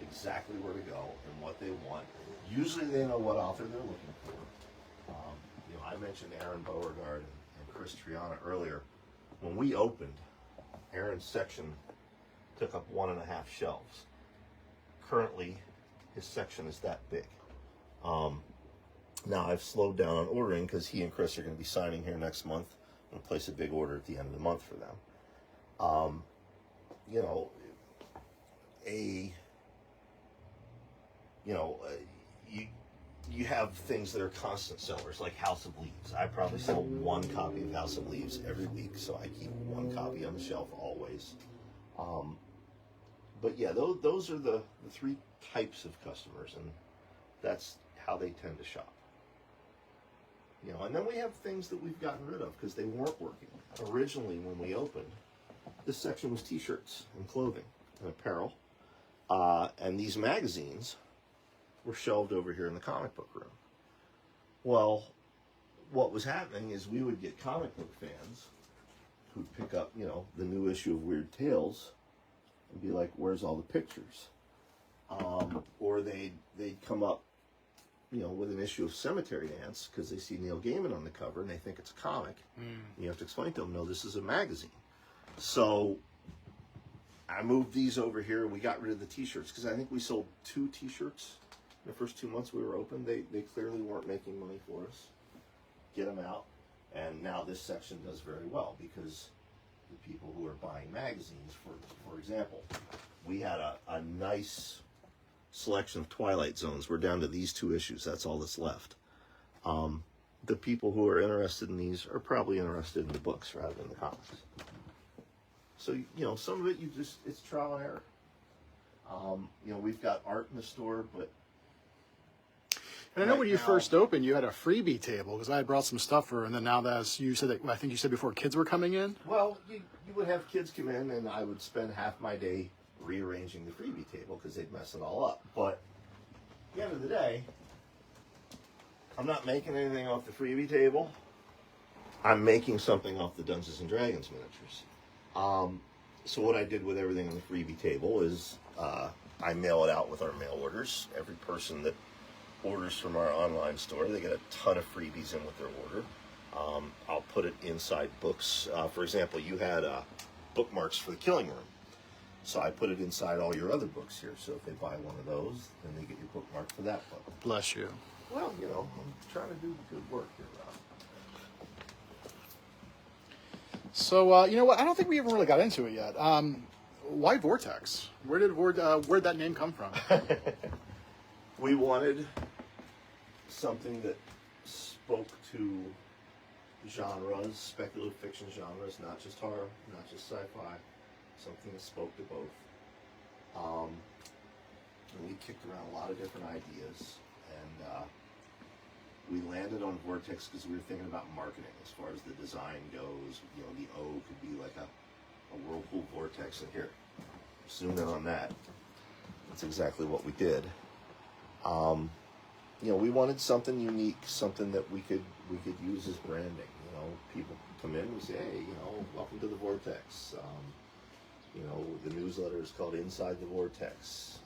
exactly where to go and what they want. Usually they know what author they're looking for. I mentioned Aaron Beauregard and Chris Triana earlier. When we opened, Aaron's section took up 1.5 shelves. Currently, his section is that big. Now I've slowed down on ordering because he and Chris are going to be signing here next month. I'm going to place a big order at the end of the month for them. You have things that are constant sellers, like House of Leaves. I probably sell one copy of House of Leaves every week, so I keep one copy on the shelf always. But yeah, those are the three types of customers, and that's how they tend to shop. And then we have things that we've gotten rid of because they weren't working. Originally, when we opened, this section was t-shirts and clothing and apparel. And these magazines were shelved over here in the comic book room. Well, what was happening is we would get comic book fans who'd pick up, the new issue of Weird Tales and be like, where's all the pictures? Or they'd come up, with an issue of Cemetery Dance because they see Neil Gaiman on the cover and they think it's a comic. And you have to explain to them, no, this is a magazine. So I moved these over here and we got rid of the t-shirts because I think we sold 2 t-shirts in the first 2 months we were open. They clearly weren't making money for us. Get them out. And now this section does very well because the people who are buying magazines, for example, we had a nice selection of Twilight Zones. We're down to these 2 issues. That's all that's left. The people who are interested in these are probably interested in the books rather than the comics. So, some of it it's trial and error. We've got art in the store, but... And I know when you first opened, you had a freebie table because I had brought some stuff for, and then now that you said that, I think you said before, kids were coming in? Well, you would have kids come in, and I would spend half my day rearranging the freebie table because they'd mess it all up. But at the end of the day, I'm not making anything off the freebie table. I'm making something off the Dungeons and Dragons miniatures. So what I did with everything on the freebie table is I mail it out with our mail orders. Every person that orders from our online store, they get a ton of freebies in with their order. I'll put it inside books. For example, you had bookmarks for the Killing Room. So I put it inside all your other books here. So if they buy one of those, then they get your bookmark for that book. Bless you. Well, I'm trying to do good work here, Rob. So, you know what? I don't think we even really got into it yet. Why Vortex? Where'd that name come from? We wanted something that spoke to genres, speculative fiction genres, not just horror, not just sci-fi, something that spoke to both. And we kicked around a lot of different ideas, and we landed on Vortex because we were thinking about marketing as far as the design goes. The O could be like a whirlpool vortex, and here, zoom in on that. That's exactly what we did. We wanted something unique, something that we could use as branding. people come in and say, hey, welcome to the Vortex. The newsletter is called Inside the Vortex.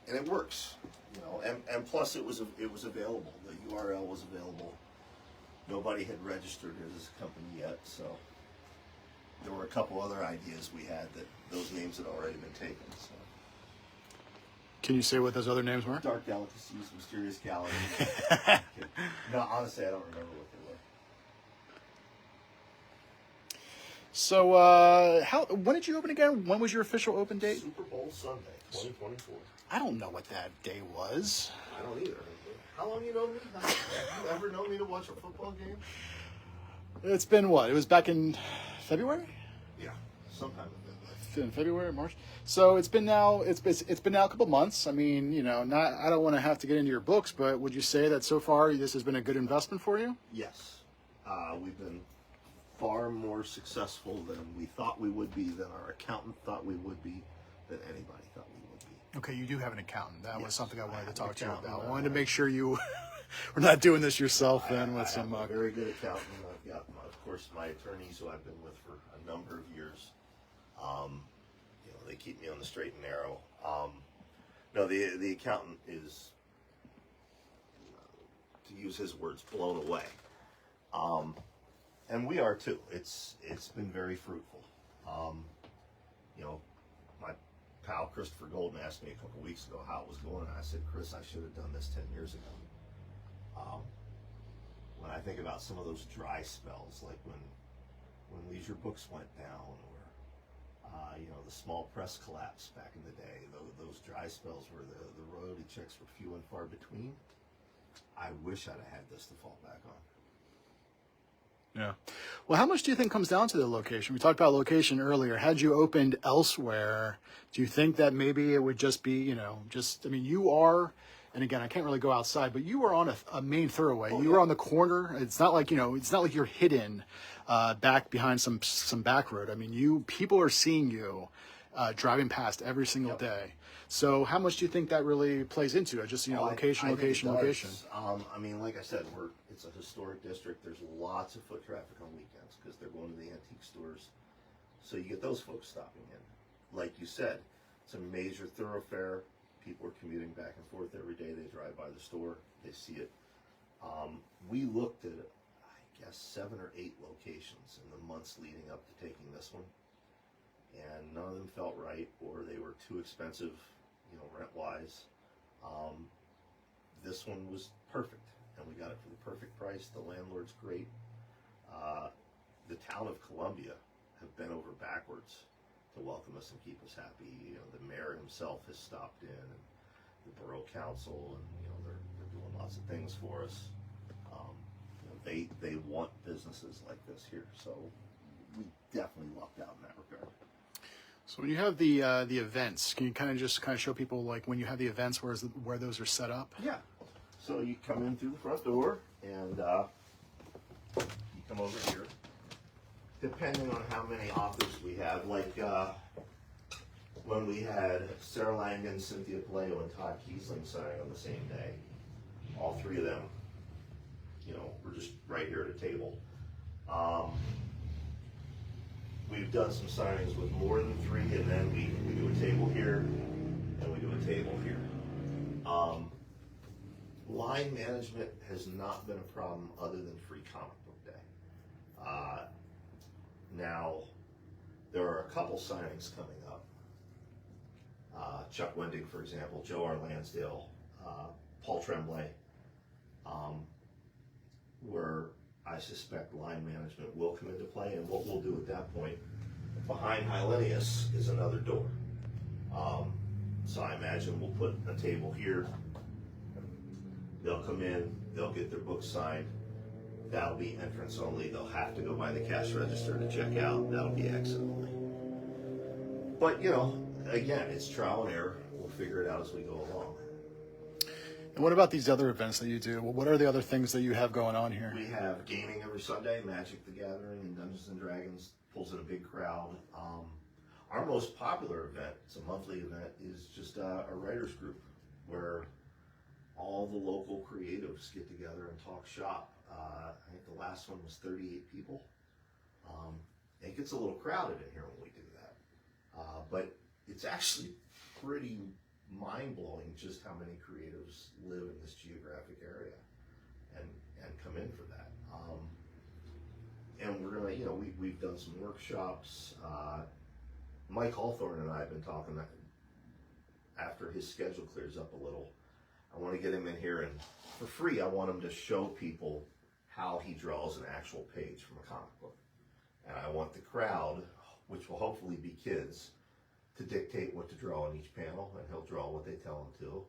And it works, and plus it was available. The URL was available. Nobody had registered it as a company yet, so there were a couple other ideas we had that those names had already been taken. So. Can you say what those other names were? Dark Delicacies, Mysterious Gallery. No, honestly, I don't remember what they were. So, when did you open again? When was your official open date? Super Bowl Sunday, 2024. I don't know what that day was. I don't either. How long you know me? Have you ever known me to watch a football game? It's been what? It was back in February? Yeah, sometime in February, March. So it's been now a couple months. I mean, I don't want to have to get into your books, but would you say that so far this has been a good investment for you? Yes. We've been far more successful than we thought we would be, than our accountant thought we would be, than anybody thought we would be. Okay, you do have an accountant. That was something I wanted to talk to you about. I I wanted to make sure you were not doing this yourself then with some... a very good accountant. I've got, of course, my attorneys who I've been with for a number of years. They keep me on the straight and narrow. No, the accountant is, to use his words, blown away. And we are too. It's been very fruitful. My pal Christopher Golden asked me a couple weeks ago how it was going, and I said, Chris, I should have done this 10 years ago. When I think about some of those dry spells, like when Leisure Books went down, or the small press collapse back in the day, those dry spells where the royalty checks were few and far between, I wish I'd have had this to fall back on. Yeah. Well, how much do you think comes down to the location? We talked about location earlier. Had you opened elsewhere, do you think that maybe it would just be, you are, and again, I can't really go outside, but you are on a main thoroughway. Oh, you are on the corner. It's not like, it's not like you're hidden back behind some back road. I mean, people are seeing you driving past every single day. So how much do you think that really plays into it? Just, location. Like I said, it's a historic district. There's lots of foot traffic on weekends because they're going to the antique stores. So you get those folks stopping in. Like you said, it's a major thoroughfare. People are commuting back and forth every day. They drive by the store. They see it. We looked at, I guess, 7 or 8 locations in the months leading up to taking this one. And none of them felt right, or they were too expensive, rent-wise. This one was perfect, and we got it for the perfect price. The landlord's great. The town of Columbia have bent over backwards to welcome us and keep us happy. The mayor himself has stopped in, and the borough council, and they're doing lots of things for us. They want businesses like this here, so we definitely lucked out in that regard. So when you have the events, can you kind of show people, like, when you have the events, where those are set up? Yeah. So you come in through the front door, and you come over here. Depending on how many authors we have, like when we had Sarah Langdon, Cynthia Paleo, and Todd Kiesling signing on the same day, all 3 of them, were just right here at a table. We've done some signings with more than 3, and then we do a table here, and we do a table here. Line management has not been a problem other than Free Comic Book Day. Now, there are a couple signings coming up. Chuck Wendig, for example, Joe R. Lansdale, Paul Tremblay, where I suspect line management will come into play, and what we'll do at that point, behind Hylenius is another door. So I imagine we'll put a table here. They'll come in, they'll get their books signed. That'll be entrance only. They'll have to go by the cash register to check out. That'll be exit only. But, again, it's trial and error. We'll figure it out as we go along. And what about these other events that you do? What are the other things that you have going on here? We have gaming every Sunday, Magic the Gathering and Dungeons and Dragons pulls in a big crowd. Our most popular event, it's a monthly event, is just a writer's group where all the local creatives get together and talk shop. I think the last one was 38 people. It gets a little crowded in here when we do that. But it's actually pretty mind-blowing just how many creatives live in this geographic area and come in for that. And we're gonna, we've done some workshops. Mike Hawthorne and I have been talking that after his schedule clears up a little, I want to get him in here, and for free, I want him to show people how he draws an actual page from a comic book. And I want the crowd, which will hopefully be kids, to dictate what to draw in each panel, and he'll draw what they tell him to,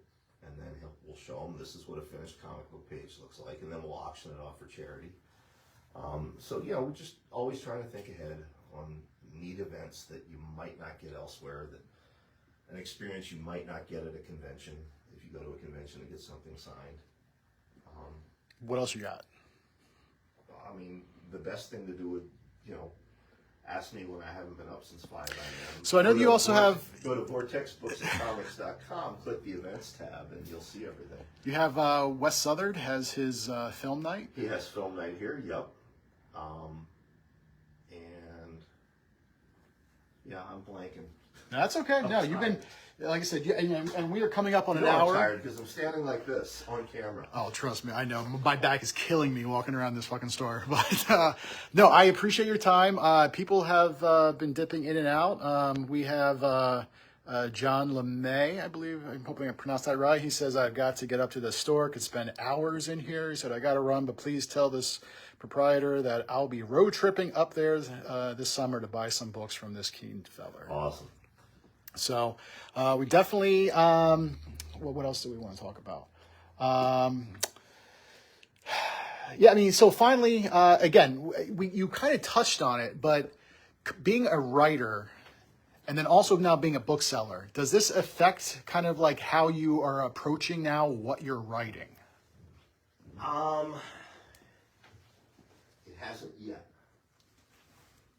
and then we'll show them this is what a finished comic book page looks like, and then we'll auction it off for charity. So we're just always trying to think ahead on neat events that you might not get elsewhere, that an experience you might not get at a convention if you go to a convention to get something signed. What else you got? I mean, the best thing to do would, ask me when I haven't been up since 5 a.m. So I know that you also have... Go to vortexbookscomics.com, click the events tab, and you'll see everything. You have Wes Southard has his film night. He has film night here, yep. And, yeah, I'm blanking. That's okay. No, you've been... Like I said, and we are coming up on an hour. I'm tired because I'm standing like this on camera. Oh, trust me, I know. My back is killing me walking around this fucking store. But no, I appreciate your time. People have been dipping in and out. We have John LeMay, I believe. I'm hoping I pronounced that right. He says, I've got to get up to the store. Could spend hours in here. He said, I got to run, but please tell this proprietor that I'll be road tripping up there this summer to buy some books from this Keene feller. Awesome. So we definitely, what else do we want to talk about? Yeah, I mean, so finally, again, you kind of touched on it, but being a writer and then also now being a bookseller, does this affect kind of like how you are approaching now what you're writing? It hasn't yet.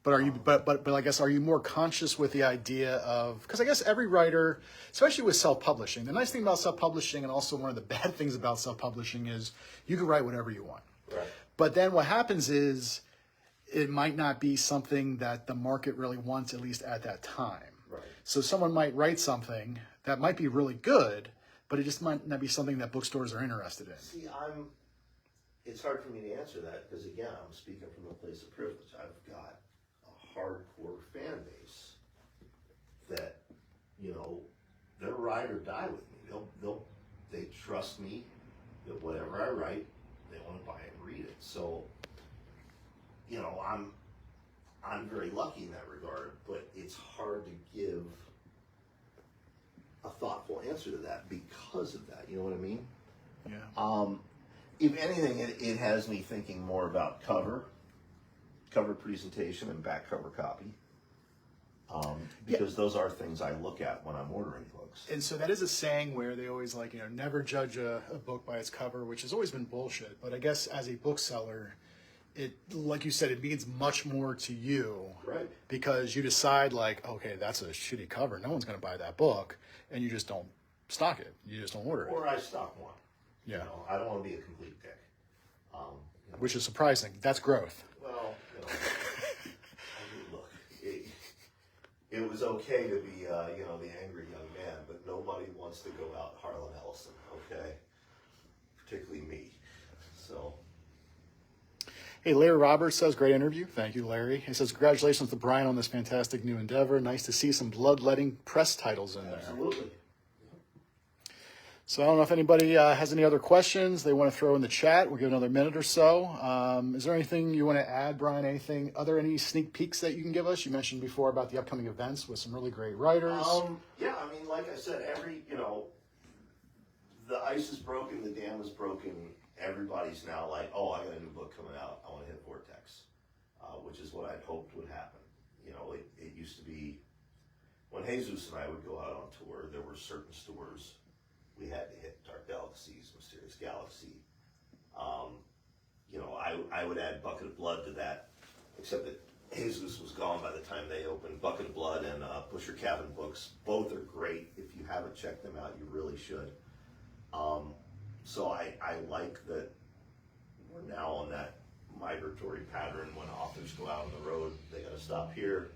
But are you? But I guess, are you more conscious with the idea of, because I guess every writer, especially with self-publishing, the nice thing about self-publishing, and also one of the bad things about self-publishing, is you can write whatever you want. Right. But then what happens is it might not be something that the market really wants, at least at that time. Right. So someone might write something that might be really good, but it just might not be something that bookstores are interested in. See, it's hard for me to answer that because, again, I'm speaking from a place of privilege. I've got hardcore fan base that, they're ride or die with me. They trust me that whatever I write, they want to buy it and read it. So, I'm very lucky in that regard, but it's hard to give a thoughtful answer to that because of that. You know what I mean? Yeah. If anything, it has me thinking more about cover presentation and back cover copy, because those are things I look at when I'm ordering books. And so that is a saying where they always never judge a book by its cover, which has always been bullshit. But I guess as a bookseller, it, like you said, it means much more to you, Right? Because you decide okay, that's a shitty cover. No one's going to buy that book, and you just don't stock it. You just don't order it. Or I stock one. Yeah. I don't want to be a complete dick. Which is surprising. That's growth. Well, I mean, look, it was okay to be, the angry young man, but nobody wants to go out Harlan Ellison, okay? Particularly me. So. Hey, Larry Roberts says, great interview. Thank you, Larry. He says, congratulations to Brian on this fantastic new endeavor. Nice to see some bloodletting press titles in there. Absolutely. So I don't know if anybody has any other questions they want to throw in the chat. We'll give another minute or so. Is there anything you want to add, Brian? Any sneak peeks that you can give us? You mentioned before about the upcoming events with some really great writers. Yeah, I mean, like I said, the ice is broken, the dam is broken. Everybody's now like, oh, I got a new book coming out. I want to hit Vortex, which is what I'd hoped would happen. It used to be when Jesus and I would go out on tour, there were certain stores we had to hit. Dark Galaxies, Mysterious Galaxy. I would add Bucket of Blood to that, except that Jesus was gone by the time they opened. Bucket of Blood and Pusher Cabin Books, both are great. If you haven't checked them out, you really should. So I like that we're now on that migratory pattern. When authors go out on the road, they got to stop here.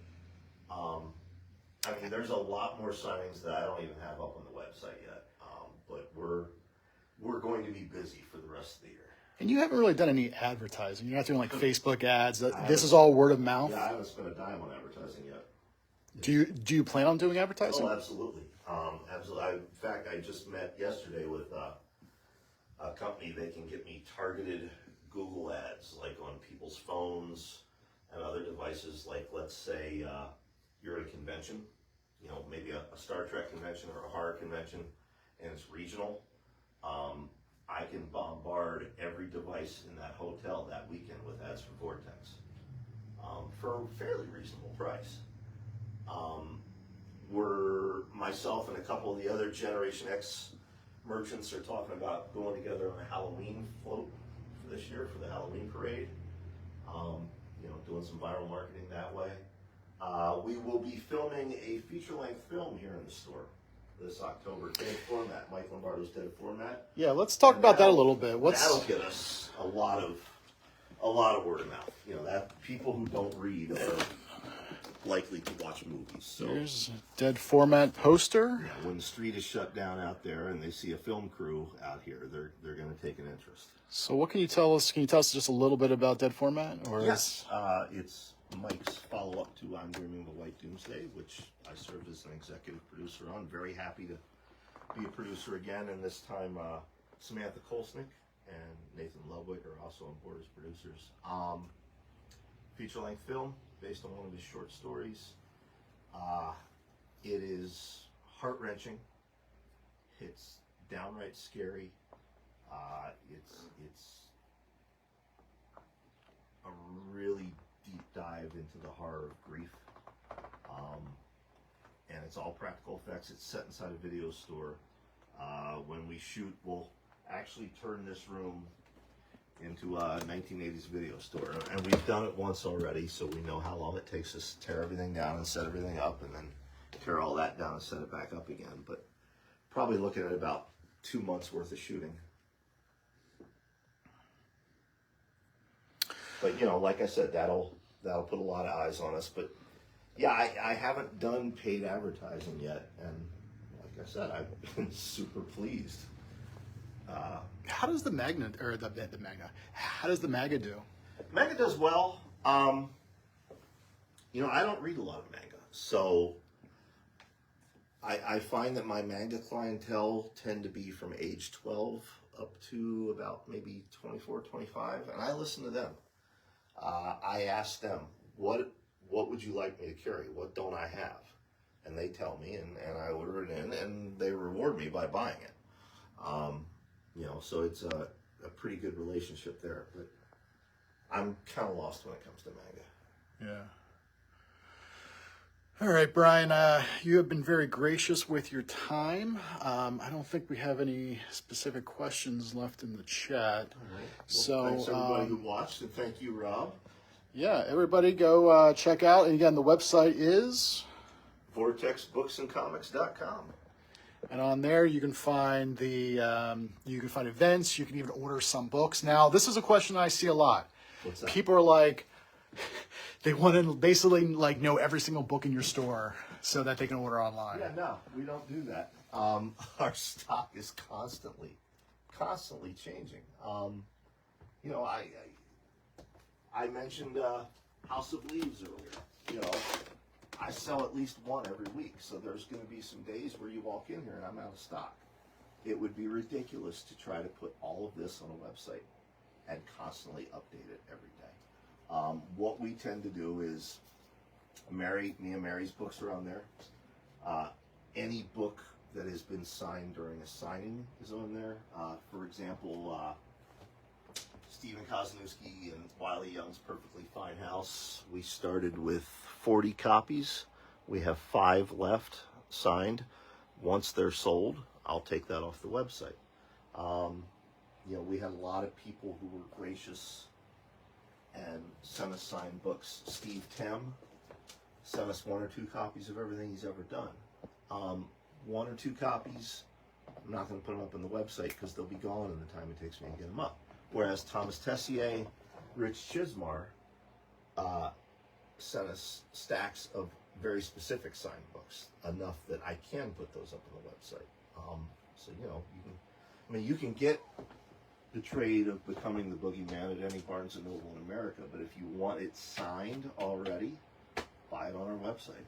I mean, there's a lot more signings that I don't even have up on the website yet, but we're going to be busy for the rest of the year. And you haven't really done any advertising. You're not doing like Facebook ads. This is all word of mouth. Yeah, I haven't spent a dime on advertising yet. Do you plan on doing advertising? Oh, absolutely. Absolutely. In fact, I just met yesterday with a company. They can get me targeted Google ads, like on people's phones and other devices. Like, let's say you're at a convention, you know, maybe a Star Trek convention or a horror convention, and it's regional. I can bombard every device in that hotel that weekend with ads for Vortex for a fairly reasonable price. Myself and a couple of the other Generation X merchants are talking about going together on a Halloween float for this year for the Halloween parade. You know, doing some viral marketing that way. We will be filming a feature-length film here in the store this October. Dead Format, Mike Lombardo's Dead Format. Yeah, let's talk about that a little bit. That'll get us a lot of word of mouth. You know, that people who don't read are likely to watch movies. So here's a Dead Format poster. yeah, when the street is shut down out there and they see a film crew out here, they're going to take an interest. So what can you tell us? Can you tell us just a little bit about Dead Format? Or Yes, it's Mike's follow-up to I'm Dreaming of a White Doomsday, which I served as an executive producer on. Very happy to be a producer again, and this time Samantha Kolsnick and Nathan Ludwig are also on board as producers. Feature-length film based on one of his short stories. It is heart-wrenching. It's downright scary. It's a really deep dive into the horror of grief. And it's all practical effects. It's set inside a video store. When we shoot, we'll actually turn this room into a 1980s video store. And we've done it once already, so we know how long it takes us to tear everything down and set everything up, and then tear all that down and set it back up again. But probably looking at about 2 months worth of shooting. But, you know, like I said, that'll put a lot of eyes on us. But, yeah, I haven't done paid advertising yet. And, like I said, I've been super pleased. how does the Magna, or the Magna, how does the MAGA do? Manga does well. You know, I don't read a lot of manga. So I find that my manga clientele tend to be from age 12 up to about maybe 24, 25. And I listen to them. I ask them, what would you like me to carry? What don't I have? And they tell me, and I order it in, and they reward me by buying it. You know, so it's a pretty good relationship there. But I'm kind of lost when it comes to manga. Yeah. All right, Brian, you have been very gracious with your time. I don't think we have any specific questions left in the chat. All right. Well, So, thanks everybody who watched, and thank you, Rob. Yeah, everybody go check out. And again, the website is VortexBooksandComics.com. And on there, you can find you can find events. You can even order some books. Now, this is a question I see a lot. What's that? People are like, they want to basically like know every single book in your store so that they can order online. Yeah, no, we don't do that. Our stock is constantly changing. You know, I mentioned House of Leaves earlier. You know, I sell at least one every week, so there's going to be some days where you walk in here and I'm out of stock. It would be ridiculous to try to put all of this on a website and constantly update it every day. What we tend to do is me and Mary's books are on there. Any book that has been signed during a signing is on there. For example, Stephen Kosniewski and Wiley Young's Perfectly Fine House. We started with 40 copies. We have 5 left signed. Once they're sold, I'll take that off the website. You know, we had a lot of people who were gracious and sent us signed books. Steve Tim sent us 1 or 2 copies of everything he's ever done. 1 or 2 copies, I'm not going to put them up on the website because they'll be gone in the time it takes me to get them up. Whereas Thomas Tessier, Rich Chismar sent us stacks of very specific signed books, enough that I can put those up on the website. So you can get the trade of Becoming the Boogeyman at any Barnes and Noble in America, but if you want it signed already, buy it on our website.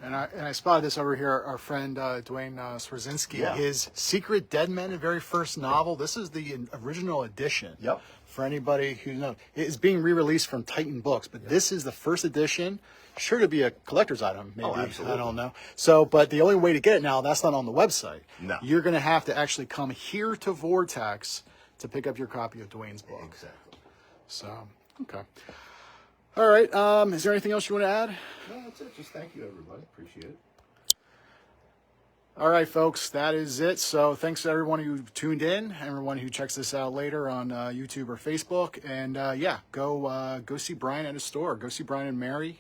And I spotted this over here. Our friend Dwayne Swarzinski, Yeah. his Secret Dead Men, the very first novel. This is the original edition. Yep. For anybody who knows, it is being re-released from Titan Books, but this is the first edition. Sure to be a collector's item, maybe. Oh, absolutely. I don't know. So, but the only way to get it now, that's not on the website. No. You're going to have to actually come here to Vortex to pick up your copy of Dwayne's book. Exactly. So, okay. All right. Is there anything else you want to add? No, that's it. Just thank you, everybody. Appreciate it. All right, folks, that is it. So thanks to everyone who tuned in, everyone who checks this out later on YouTube or Facebook. And yeah, go see Brian at his store. Go see Brian and Mary.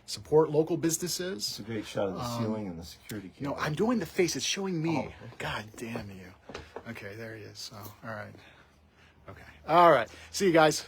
Support local businesses. It's a great shot of the ceiling and the security camera. No, I'm doing the face. It's showing me. Oh, okay. God damn you. Okay, there he is. So, all right. Okay. All right. See you guys.